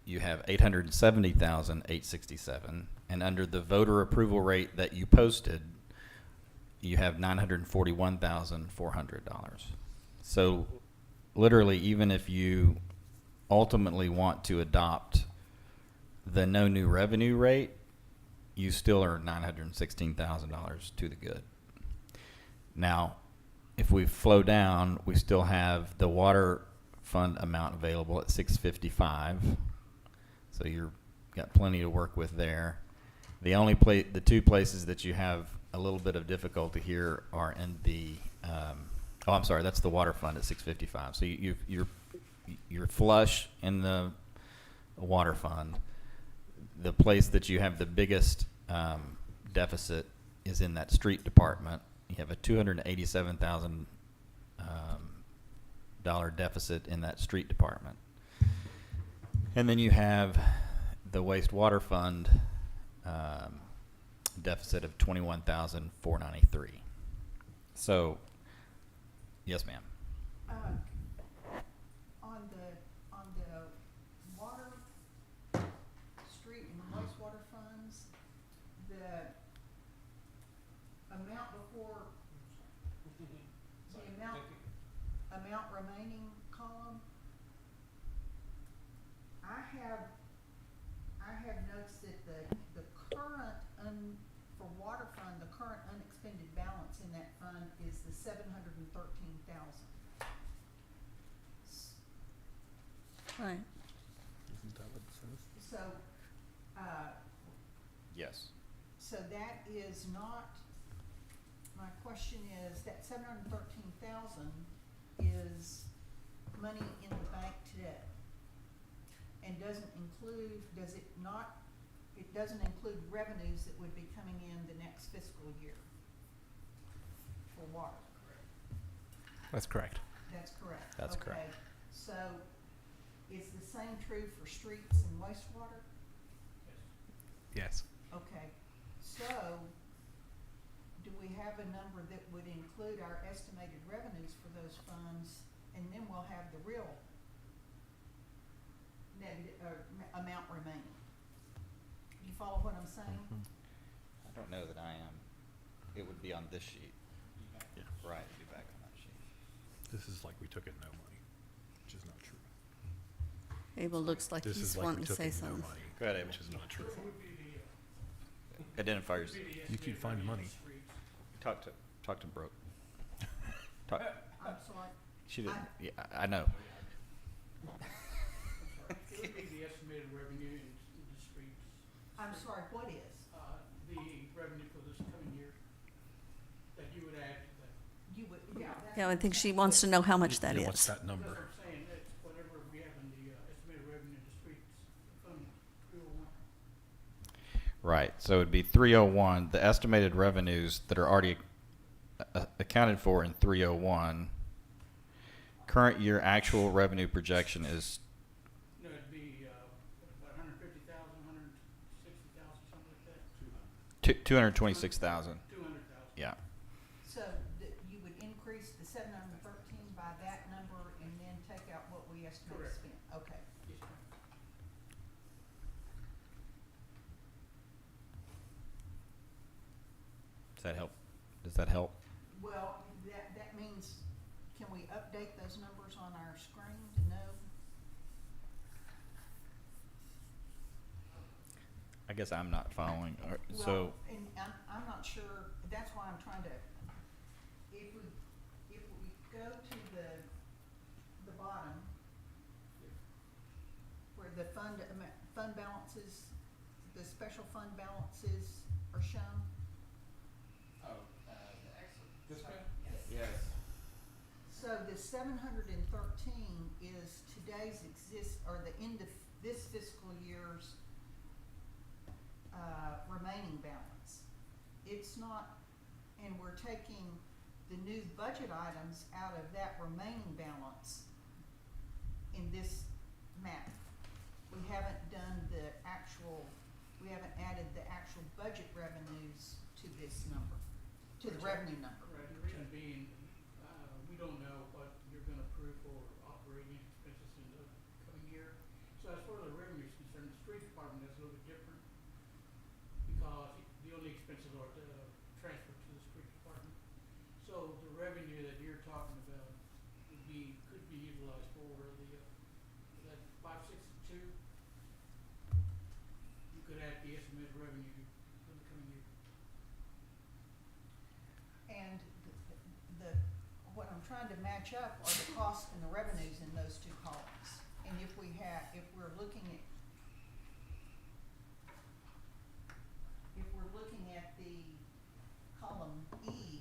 you have $870,867, and under the voter approval rate that you posted, you have $941,400. So, literally, even if you ultimately want to adopt the no new revenue rate, you still are $916,000 to the good. Now, if we flow down, we still have the water fund amount available at $655. So you've got plenty to work with there. The two places that you have a little bit of difficulty here are in the that's the water fund at $655. So you're flush in the water fund. The place that you have the biggest deficit is in that street department. You have a $287,000 deficit in that street department. And then you have the wastewater fund deficit of $21,493. So, yes, ma'am. On the water, street and wastewater funds, the amount before, the amount remaining column, I have notes that the current for water fund, the current unexpended balance in that fund is the $713,000. Right. So, Yes. so that is not, my question is, that $713,000 is money in the bank today. And does it doesn't include revenues that would be coming in the next fiscal year for water. That's correct. That's correct. That's correct. Okay. So is the same true for streets and wastewater? Yes. Okay, so do we have a number that would include our estimated revenues for those funds, and then we'll have the real negative, amount remaining? You follow what I'm saying? I don't know that I am. It would be on this sheet. Yeah. Right, it'd be back on that sheet. This is like we took in no money, which is not true. Abel looks like This he's is like wanting we to took say in no something. money, Go ahead, Abel. which is not true. Identify yourself. You keep finding money. Talk to Brooke. Talk. I'm sorry. She didn't. Yeah, I know. It would be the estimated revenue in the streets, I'm sorry, what is? the revenue for this coming year that you would add to that. You would, yeah. that's Yeah, I what think I'm she saying. wants to know how much that Yeah, what's is. that That's number? what I'm saying, that's whatever we have in the estimated revenue in the streets fund 301. Right. So it'd be 301. The estimated revenues that are already accounted for in 301. Current year actual revenue projection is No, it'd be, about 150,000, 160,000, something like that. 226,000. 200,000. Yeah. So you would increase the 713 by that number and then take out what we estimate to Correct. spend? Okay. Yes, ma'am. Does that help? Does that help? Well, that means, can we update those numbers on our screen to know? I guess I'm not following. So, Well, and I'm not sure, that's why I'm trying to, if we go to the bottom, where the fund balances, the special fund balances are shown. yes. So the 713 is today's or the end of this fiscal year's remaining balance. It's not, and we're taking the new budget items out of that remaining balance in this map. We haven't done the actual, we haven't added the actual budget revenues to this number, to the revenue number. Right, the reason being, we don't know what you're gonna approve for operating expenses in the coming year. So as far as the revenue is concerned, the street department is a little bit different because the only expenses are transferred to the street department. So the revenue that you're talking about could be utilized for that 562. You could add the estimated revenue for the coming year. And what I'm trying to match up are the costs and the revenues in those two columns. And if we're looking at the column E,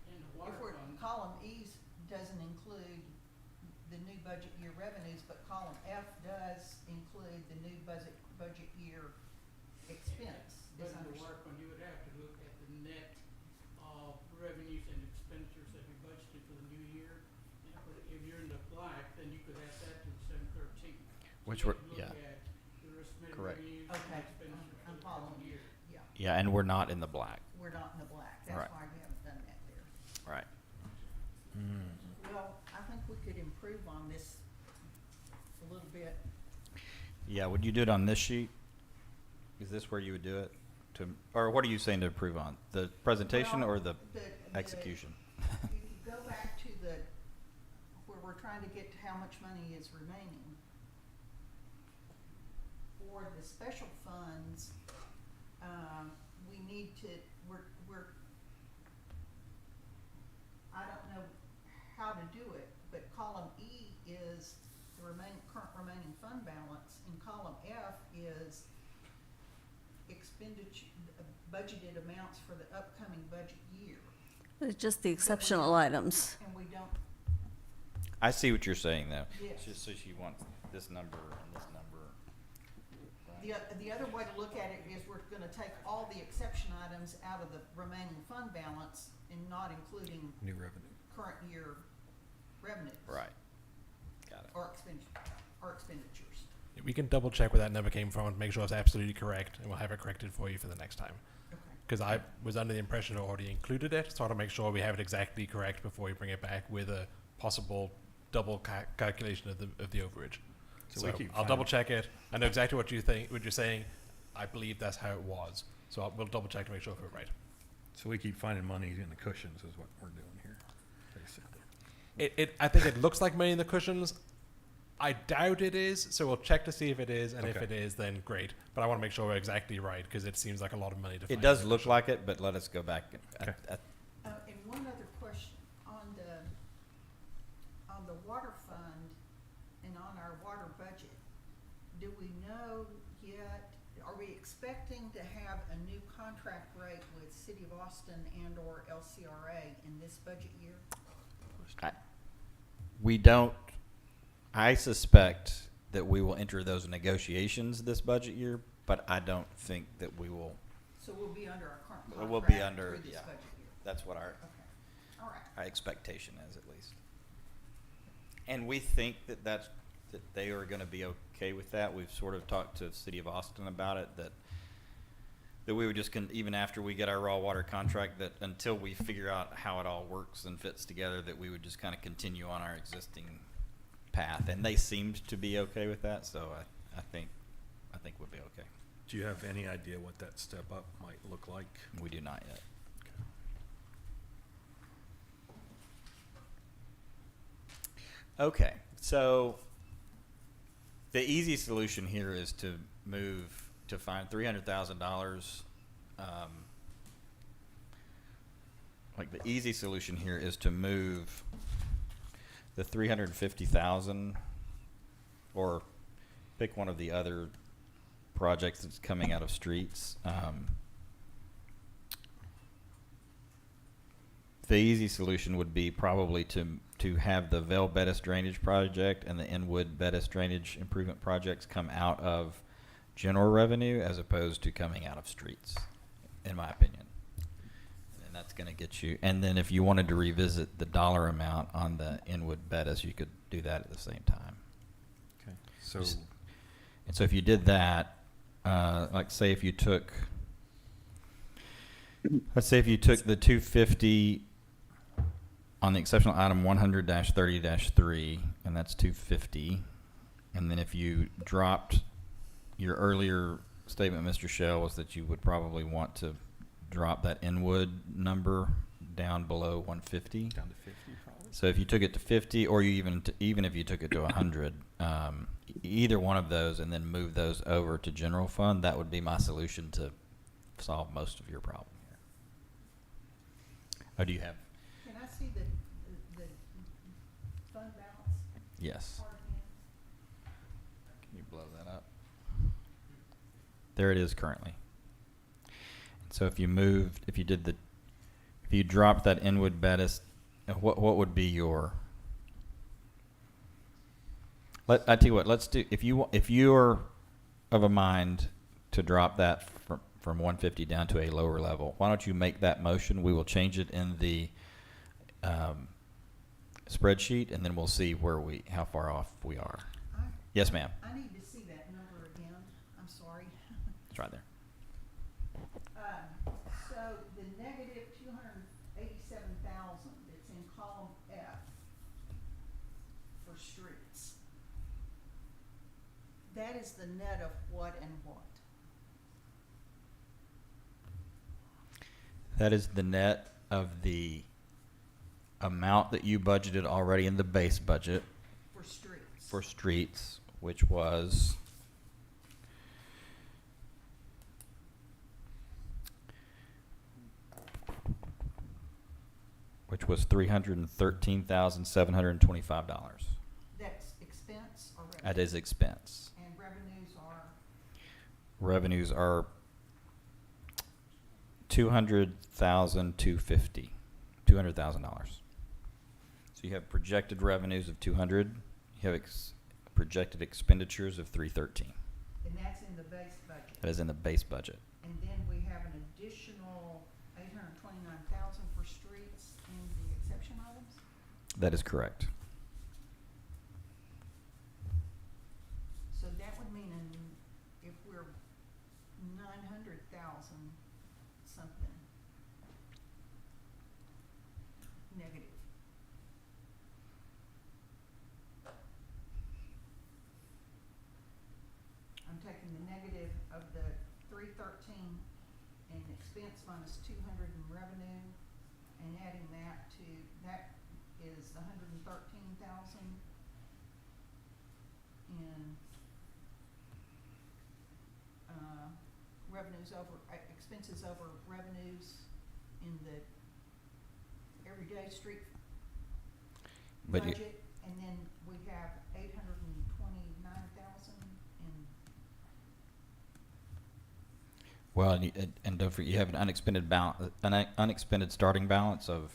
And the water fund. column E doesn't include the new budget year revenues, but column F does include the new budget year expense. But is in the understood. water fund, you would have to look at the net of revenues and expenditures that we budgeted for the new year. And if you're in the black, then you could add that to the 713. Which So we're- you yeah. look at your estimated Correct. revenues Okay, and expenditures I'm for the following coming you. year. Yeah, Yeah, and we're not in the black. we're not in the black. That's Right. why we haven't done that there. Right. Well, I think we could improve on this a little bit. Yeah, would you do it on this sheet? Is this where you would do it? Or what are you saying to improve on? The presentation Well, or the the- execution? If you go back to where we're trying to get to how much money is remaining. For the special funds, we need to, I don't know how to do it, but column E is the current remaining fund balance, and column F is expenditure, budgeted amounts for the upcoming budget year. It's just the exceptional items. And we don't, I see what you're saying, though. Yes. Just so she wants this number and this number. the other way to look at it is we're gonna take all the exception items out of the remaining fund balance and not including New revenue. current year revenues. Right. Got it. Or expenditures. We can double check where that number came from and make sure it's absolutely correct, and we'll have it corrected for you for the next time. Okay. Because I was under the impression I already included it, so I want to make sure we have it exactly correct before we bring it back with a possible double calculation of the overage. So So, we keep I'll double check it. I know exactly what you think, what you're saying. I believe that's how it was. So we'll double check to make sure we're right. So we keep finding money in the cushions is what we're doing here, basically. I think it looks like money in the cushions. I doubt it is, so we'll check to see if it is, and if Okay. it is, then great. But I want to make sure we're exactly right, because it seems like a lot of money to find. It does in the look cushion. like it, but let us go back. Okay. And one other question, on the water fund and on our water budget, do we know yet, are we expecting to have a new contract rate with City of Austin and or LCRA in this budget year? We don't, I suspect that we will enter those negotiations this budget year, but I don't think that we will So we'll be under our current contract We'll be under, through this yeah. budget year. That's what our, Okay, all right. our expectation is, at least. And we think that that they are gonna be okay with that. We've sort of talked to the city of Austin about it, that we would just, even after we get our raw water contract, that until we figure out how it all works and fits together, that we would just kind of continue on our existing path. And they seemed to be okay with that, so I think we'll be okay. Do you have any idea what that step up might look like? We do not yet. Okay, so the easy solution here is to find $300,000. Like the easy solution here is to move the 350,000, or pick one of the other projects that's coming out of streets. The easy solution would be probably to have the Vail Bettis Drainage Project and the Inwood Bettis Drainage Improvement Projects come out of general revenue as opposed to coming out of streets, in my opinion. And that's going to get you, and then if you wanted to revisit the dollar amount on the Inwood Bettis, you could do that at the same time. Okay. So, And so if you did that, like say if you took, let's say if you took the 250 on the exceptional item 100-30-3, and that's 250, and then if you dropped, your earlier statement, Mr. Shell, was that you would probably want to drop that Inwood number down below 150. down to 50 probably? So if you took it to 50, or you even if you took it to 100, either one of those, and then move those over to general fund, that would be my solution to solve most of your problem here. Oh, do you have? Can I see the fund balance Yes. part again? Can you blow that up? There it is currently. So if you dropped that Inwood Bettis, what would be your? I tell you what. Let's do, if you're of a mind to drop that from 150 down to a lower level, why don't you make that motion? We will change it in the spreadsheet, and then we'll see how far off we are. Yes, ma'am. I need to see that number again. I'm sorry. It's right there. So the negative 287,000 that's in column F for streets, that is the net of what and what? That is the net of the amount that you budgeted already in the base budget For streets. for streets, which was $313,725. That's expense or revenue? That is expense. And revenues are, Revenues are $200,250. $200,000. So you have projected revenues of 200. You have projected expenditures of 313. and that's in the base budget. That is in the base budget. And then we have an additional 829,000 for streets in the exception items? That is correct. So that would mean if we're 900,000 something negative. I'm taking the negative of the 313 in expense minus 200 in revenue and adding that is the 113,000 in revenues over, expenses over revenues in the everyday street But you, budget, and then we have 829,000 in, well, and don't forget, you have an unexpended starting balance of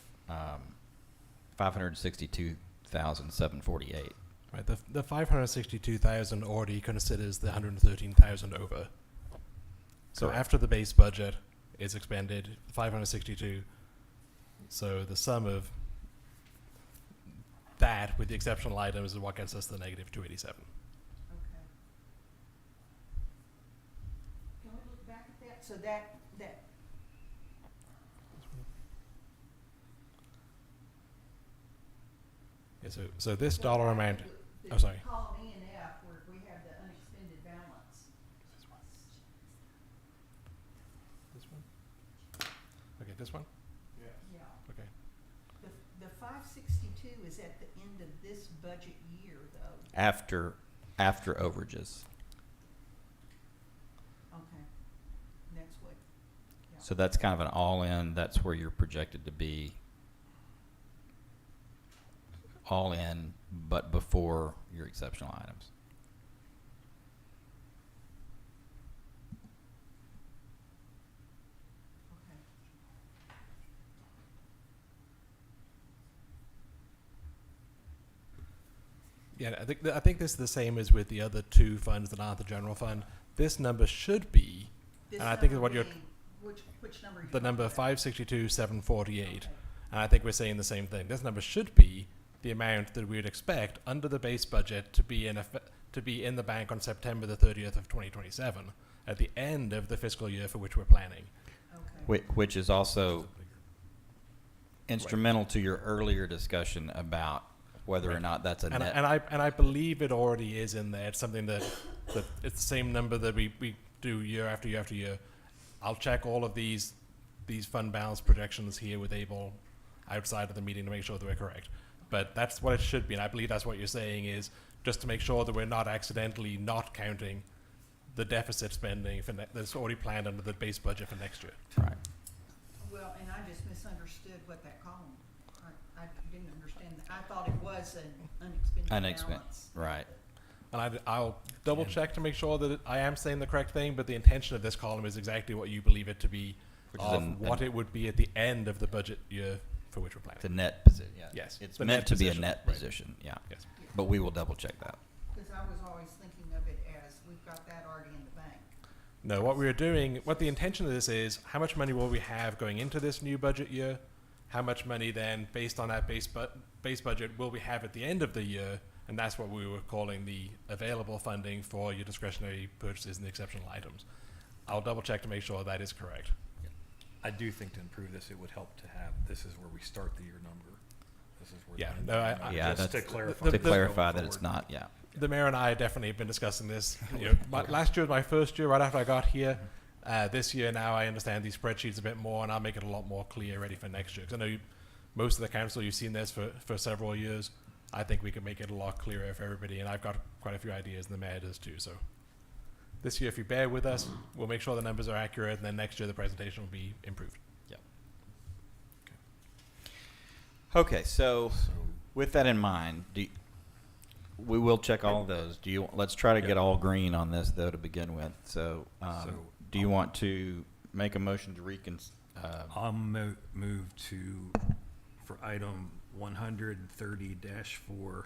562,748. Right, the 562,000 already considers the 113,000 over. So Correct. after the base budget, is expended, 562. So the sum of that with the exceptional items is what gets us the negative 287. Okay. Can we look back at that? So that, Yeah, so this dollar amount, oh, sorry. Column E and F, where we have the unexpended balance. This one? Okay, this one? Yeah. Okay. The 562 is at the end of this budget year, though. After overages. Okay. That's what, yeah. So that's kind of an all-in, that's where you're projected to be all in, but before your exceptional items. Okay. Yeah, I think this is the same as with the other two funds that aren't the general fund. This number should be, This and I think number what you're, being- Which number? are you the number talking about? 562,748. Okay. And I think we're saying the same thing. This number should be the amount that we would expect under the base budget to be in the bank on September the 30th of 2027, at the end of the fiscal year for which we're planning. Okay. Which is also instrumental to your earlier discussion about whether or Right. not that's a And, net. and I believe it already is in there. It's something that it's the same number that we do year after year after year. I'll check all of these fund balance projections here with Abel outside of the meeting to make sure that we're correct. But that's what it should be, and I believe that's what you're saying is just to make sure that we're not accidentally not counting the deficit spending that's already planned under the base budget for next year. Right. Well, and I just misunderstood what that column, I didn't understand that. I thought it was an unexpended balance. Right. And I'll double check to make sure that I am saying the correct thing, but the intention of this column is exactly what you believe it to be, Which is of what it would be at the end of the budget year for which we're planning. The net position, yeah. Yes, It's the meant net to be a position, net right. position, yeah. Yes. But we will double check that. Because I was always thinking of it as, we've got that already in the bank. No, what the intention of this is, how much money will we have going into this new budget year? How much money then, based on that base budget, will we have at the end of the year? And that's what we were calling the available funding for your discretionary purchases and the exceptional items. I'll double check to make sure that is correct. I do think to improve this, it would help to have, this is where we start the year number. This is where. Yeah, the no, end I- is. Yeah, Just to that's- clarify. To the- clarify going that it's forward. not, yeah. The mayor and I definitely have been discussing this. You know, last year was my first year right after I got here. This year now I understand these spreadsheets a bit more, and I'll make it a lot more clear ready for next year. Because I know most of the council, you've seen this for several years. I think we can make it a lot clearer for everybody, and I've got quite a few ideas, and the mayor does too. So this year, if you bear with us, we'll make sure the numbers are accurate, and then next year the presentation will be improved. Yep. Okay, so with that in mind, we will check all of those. Let's try to get all green on this though to begin with. So, do you want to make a motion to I'll move for item 130-4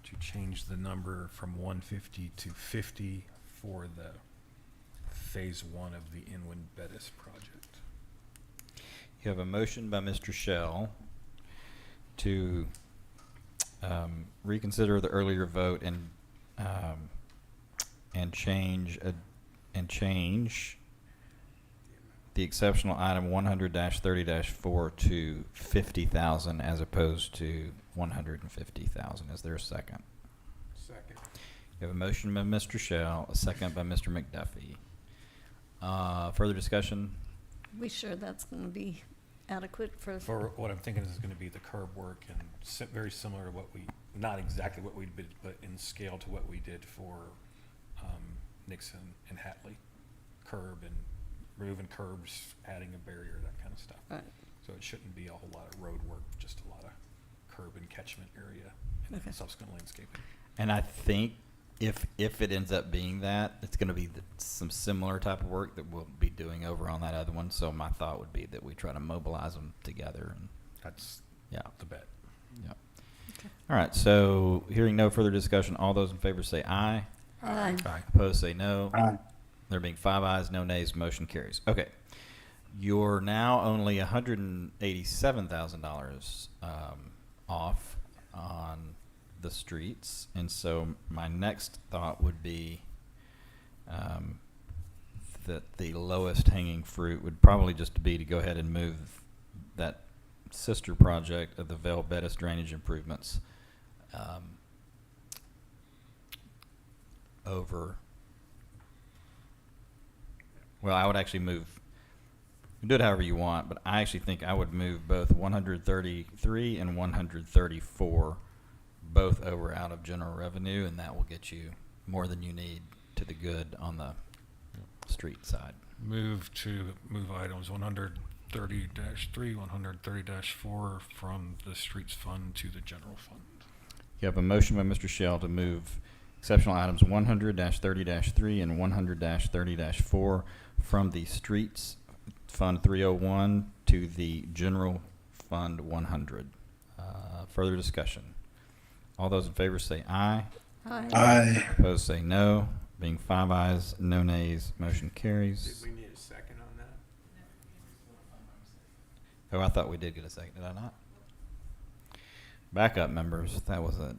to change the number from 150 to 50 for the phase 1 of the Inland Bettis project. You have a motion by Mr. Shell to reconsider the earlier vote and change the exceptional item 100-30-4 to 50,000 as opposed to 150,000. Is there a second? Second. You have a motion by Mr. Shell, a second by Mr. McDuffie. Further discussion? We sure that's gonna be adequate for, For what I'm thinking is going to be the curb work and very similar to what not exactly what we did, but in scale to what we did for Nixon and Hatley. Curb and removing curbs, adding a barrier, that kind of stuff. right, So it shouldn't be a whole lot of road work, just a lot of curb and catchment area and Okay. subsequent landscaping. And I think if it ends up being that, it's going to be some similar type of work that we'll be doing over on that other one. So my thought would be that we try to mobilize them together. And That's yeah, the bet. yeah. All right. So hearing no further discussion, all those in favor say aye. aye, Aye. Opposed say no. Aye. There being 5 ayes, no nays, motion carries. Okay. You're now only $187,000 off on the streets, and so my next thought would be that the lowest hanging fruit would probably just be to go ahead and move that sister project of the Vale Bettis drainage improvements over. Well, I would actually move. Do it however you want, but I actually think I would move both 133 and 134 both over out of general revenue, and that will get you more than you need to the good on the street side. Move items 130-3, 130-4 from the streets fund to the general fund. You have a motion by Mr. Shell to move exceptional items 100-30-3 and 100-30-4 from the streets fund 301 to the general fund 100. Further discussion. All those in favor say aye. Aye. Aye. Opposed say no. Being 5 ayes, no nays, motion Did carries. we need a second on that? Oh, I thought we did get a second. Did I not? Backup members, that was a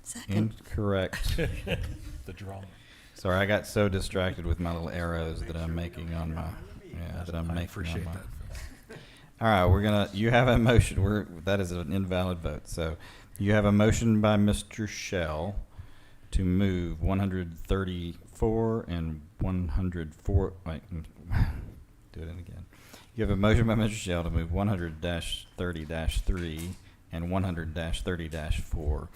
Second. incorrect. The drama. Sorry, I got so distracted with my little arrows that I'm making on my. Yeah, that I'm I making appreciate on my. that. All right, you have a motion. That is an invalid vote. So you have a motion by Mr. Shell to move 134 and 104. Wait, do it again. You have a motion by Mr. Shell to move 100-30-3 and 100-30-4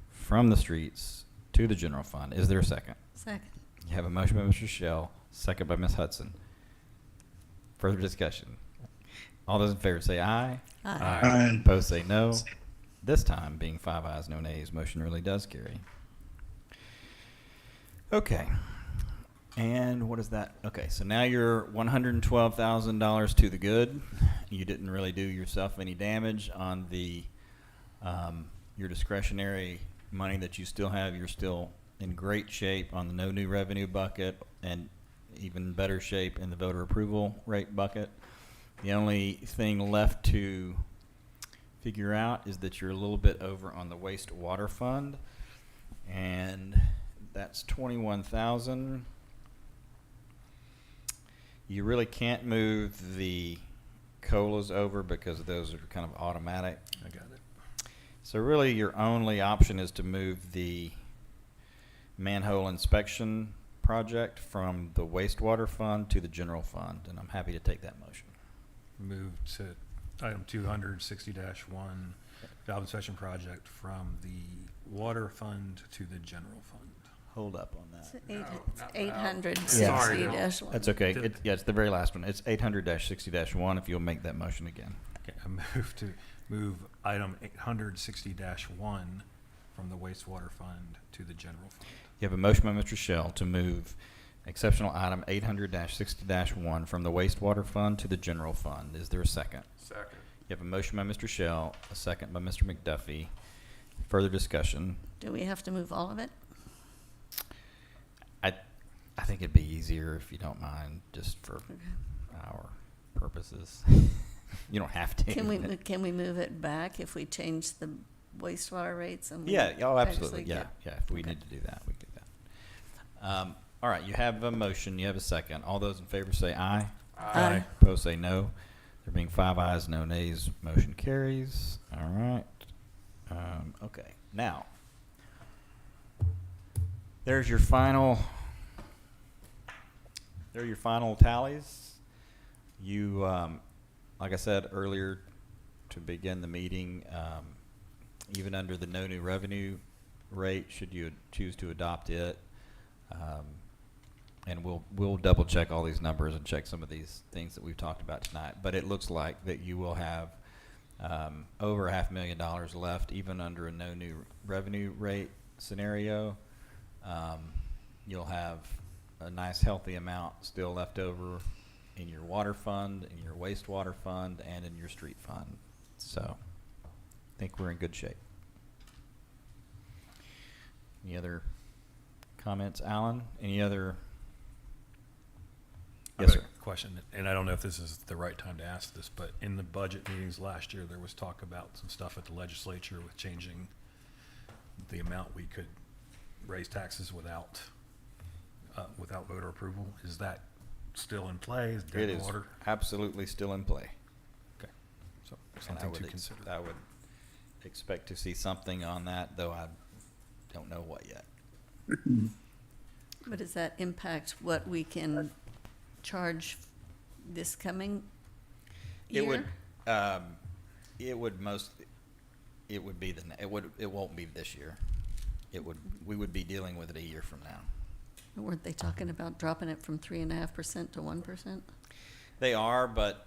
from the streets to the general fund. Is there a second? Second. You have a motion by Mr. Shell, second by Ms. Hudson. Further discussion. All those in favor say aye. Aye. Aye. Opposed say no. This time, being 5 ayes, no nays, motion really does carry. Okay. And what is that? Okay, so now you're $112,000 to the good. You didn't really do yourself any damage on the your discretionary money that you still have. You're still in great shape on the no new revenue bucket, and even better shape in the voter approval rate bucket. The only thing left to figure out is that you're a little bit over on the wastewater fund, and that's 21,000. You really can't move the COLAs over because those are kind of automatic. I got it. So really your only option is to move the manhole inspection project from the wastewater fund to the general fund, and I'm happy to take that motion. Move to item 260-1, valve inspection project from the water fund to the general fund. Hold up on that. It's No, not 860-1. That's okay. It's the very last one. It's 800-60-1 if you'll make that motion again. Okay, I move item 860-1 from the wastewater fund to the general fund. You have a motion by Mr. Shell to move exceptional item 800-60-1 from the wastewater fund to the general fund. Is there a second? Second. You have a motion by Mr. Shell, a second by Mr. McDuffie. Further discussion. Do we have to move all of it? I think it'd be easier if you don't mind, just for our purposes. You don't have to. Can we move it back if we change the wastewater rates? And Yeah. Oh, actually absolutely. Yeah. get- Yeah. If we need to do that, we can do that. All right. You have a motion. You have a second. All those in favor say aye. Aye. Opposed say no. There being 5 ayes, no nays, motion carries. All right. Okay. Now, there's your final. There are your final tallies. You, like I said earlier, to begin the meeting, even under the no new revenue rate, should you choose to adopt it, and we'll double check all these numbers and check some of these things that we've talked about tonight. But it looks like that you will have over $500,000 left, even under a no new revenue rate scenario. You'll have a nice healthy amount still left over in your water fund, in your wastewater fund, and in your street fund. So I think we're in good shape. Any other comments, Alan? Any other Yes, I've got sir. a question, and I don't know if this is the right time to ask this, but in the budget meetings last year, there was talk about some stuff at the legislature with changing the amount we could raise taxes without voter approval. Is that still in play? Is it dead It in is the water? absolutely still in play. Okay, so And something to consider. I would expect to see something on that, though I don't know what yet. But does that impact what we can charge this coming year? It would, it would most, it would be it won't be this year. We would be dealing with it a year from now. Weren't they talking about dropping it from 3.5% to 1%? They are, but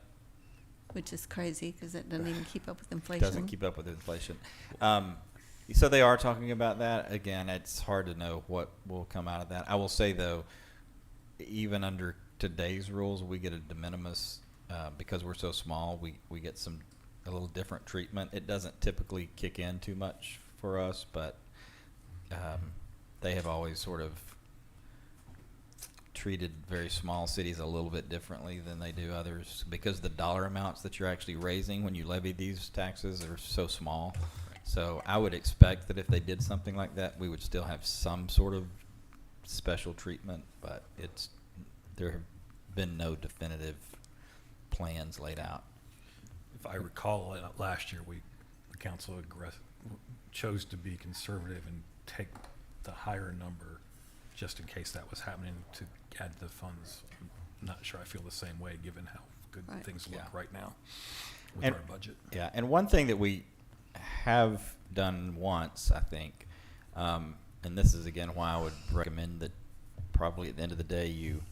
Which is crazy because it doesn't even keep up with inflation. doesn't keep up with inflation. So they are talking about that. Again, it's hard to know what will come out of that. I will say, though, even under today's rules, we get a de minimis, because we're so small, we get a little different treatment. It doesn't typically kick in too much for us, but they have always sort of treated very small cities a little bit differently than they do others, because the dollar amounts that you're actually raising when you levy these taxes are so small. So I would expect that if they did something like that, we would still have some sort of special treatment, but there have been no definitive plans laid out. If I recall, last year, the council chose to be conservative and take the higher number just in case that was happening to add the funds. I'm not sure I feel the same way, given how good Right. things look Yeah. right now with And- our budget. Yeah, and one thing that we have done once, I think, and this is again why I would recommend that probably at the end of the day you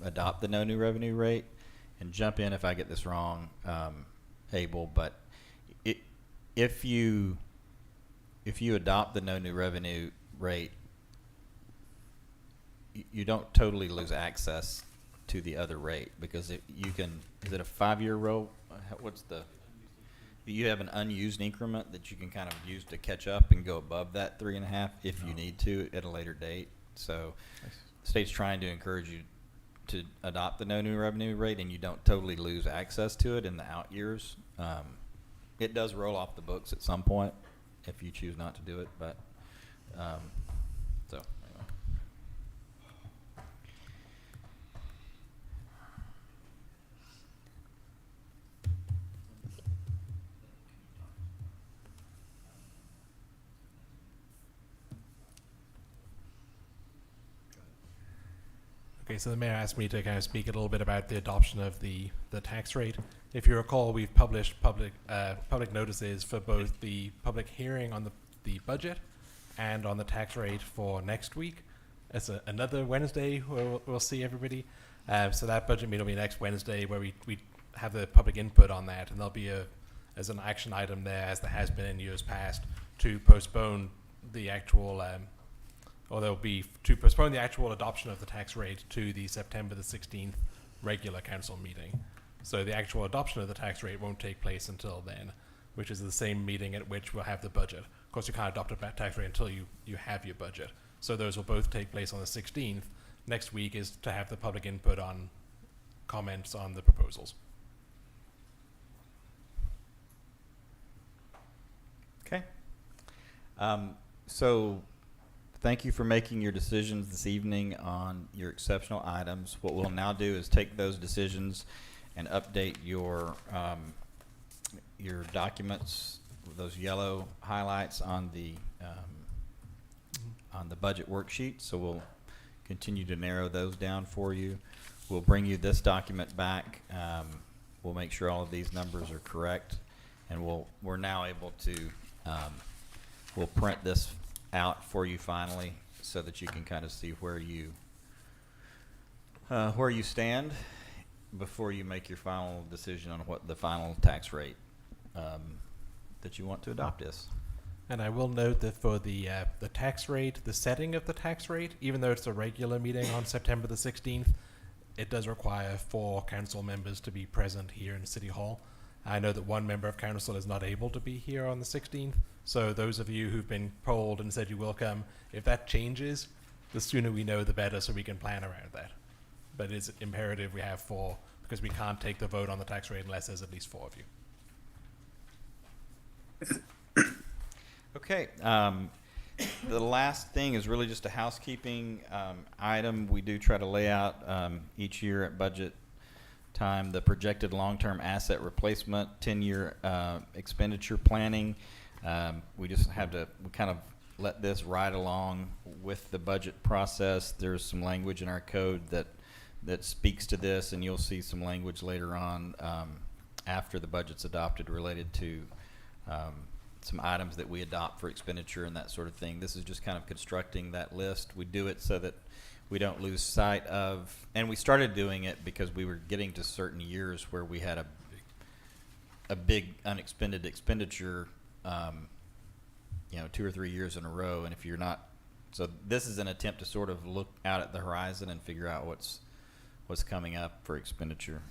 adopt the no new revenue rate, and jump in if I get this wrong, Abel, but if you adopt the no new revenue rate, you don't totally lose access to the other rate, because is it a 5-year roll? You have an unused increment that you can kind of use to catch up and go above that 3.5 if you need to at a later date. So the state's trying to encourage you to adopt the no new revenue rate, and you don't totally lose access to it in the out years. It does roll off the books at some point if you choose not to do it, but so anyway. Okay, so the mayor asked me to kind of speak a little bit about the adoption of the tax rate. If you recall, we've published public notices for both the public hearing on the budget and on the tax rate for next week. It's another Wednesday where we'll see everybody. So that budget meeting will be next Wednesday, where we have the public input on that, and there'll be as an action item there, as there has been in years past, to postpone the actual or there'll be to postpone the actual adoption of the tax rate to the September the 16th regular council meeting. So the actual adoption of the tax rate won't take place until then, which is the same meeting at which we'll have the budget. Of course, you can't adopt a tax rate until you have your budget. So those will both take place on the 16th. Next week is to have the public input on comments on the proposals. Okay. So thank you for making your decisions this evening on your exceptional items. What we'll now do is take those decisions and update your documents, those yellow highlights on the budget worksheet. So we'll continue to narrow those down for you. We'll bring you this document back. We'll make sure all of these numbers are correct, and we're now able to we'll print this out for you finally, so that you can kind of see where you stand before you make your final decision on what the final tax rate that you want to adopt is. And I will note that for the tax rate, the setting of the tax rate, even though it's a regular meeting on September the 16th, it does require 4 council members to be present here in City Hall. I know that one member of council is not able to be here on the 16th, so those of you who've been polled and said you will come, if that changes, the sooner we know the better, so we can plan around that. but it's imperative we have 4 because we can't take the vote on the tax rate unless there's at least 4 of you. Okay, the last thing is really just a housekeeping item. We do try to lay out each year at budget time the projected long-term asset replacement 10-year expenditure planning. We just have to kind of let this ride along with the budget process. There's some language in our code that speaks to this, and you'll see some language later on after the budget's adopted related to some items that we adopt for expenditure and that sort of thing. This is just kind of constructing that list. We do it so that we don't lose sight of, and we started doing it because we were getting to certain years where we had a big unexpended expenditure, 2 or 3 years in a row. And if you're not, so this is an attempt to sort of look out at the horizon and figure out what's coming up for expenditure.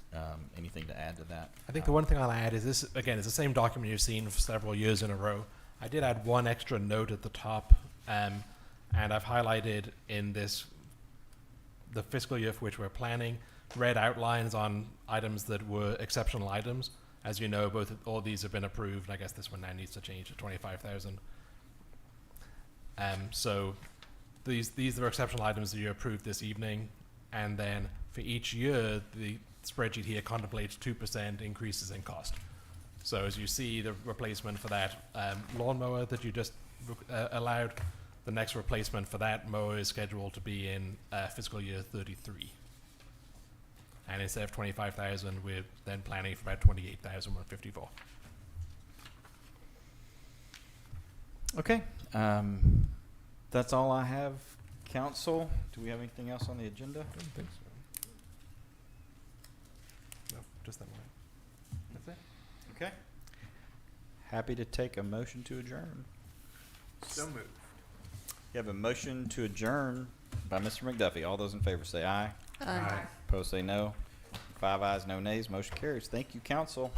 Anything to add to that? I think the one thing I'll add is this, again, it's the same document you've seen for several years in a row. I did add one extra note at the top, and I've highlighted in this, the fiscal year for which we're planning, red outlines on items that were exceptional items. As you know, all these have been approved. I guess this one now needs to change to 25,000. So these are exceptional items that you approved this evening, and then for each year, the spreadsheet here contemplates 2% increases in cost. So as you see, the replacement for that lawnmower that you just allowed, the next replacement for that mower is scheduled to be in fiscal year 33. And instead of 25,000, we're then planning for about 28,154. Okay, that's all I have, council. Do we have anything else on the agenda? I don't think so. No, just that one. That's it. Okay. Happy to take a motion to adjourn. So moved. You have a motion to adjourn by Mr. McDuffie. All those in favor say aye. Aye. Opposed say no. 5 ayes, no nays. Motion carries. Thank you, council.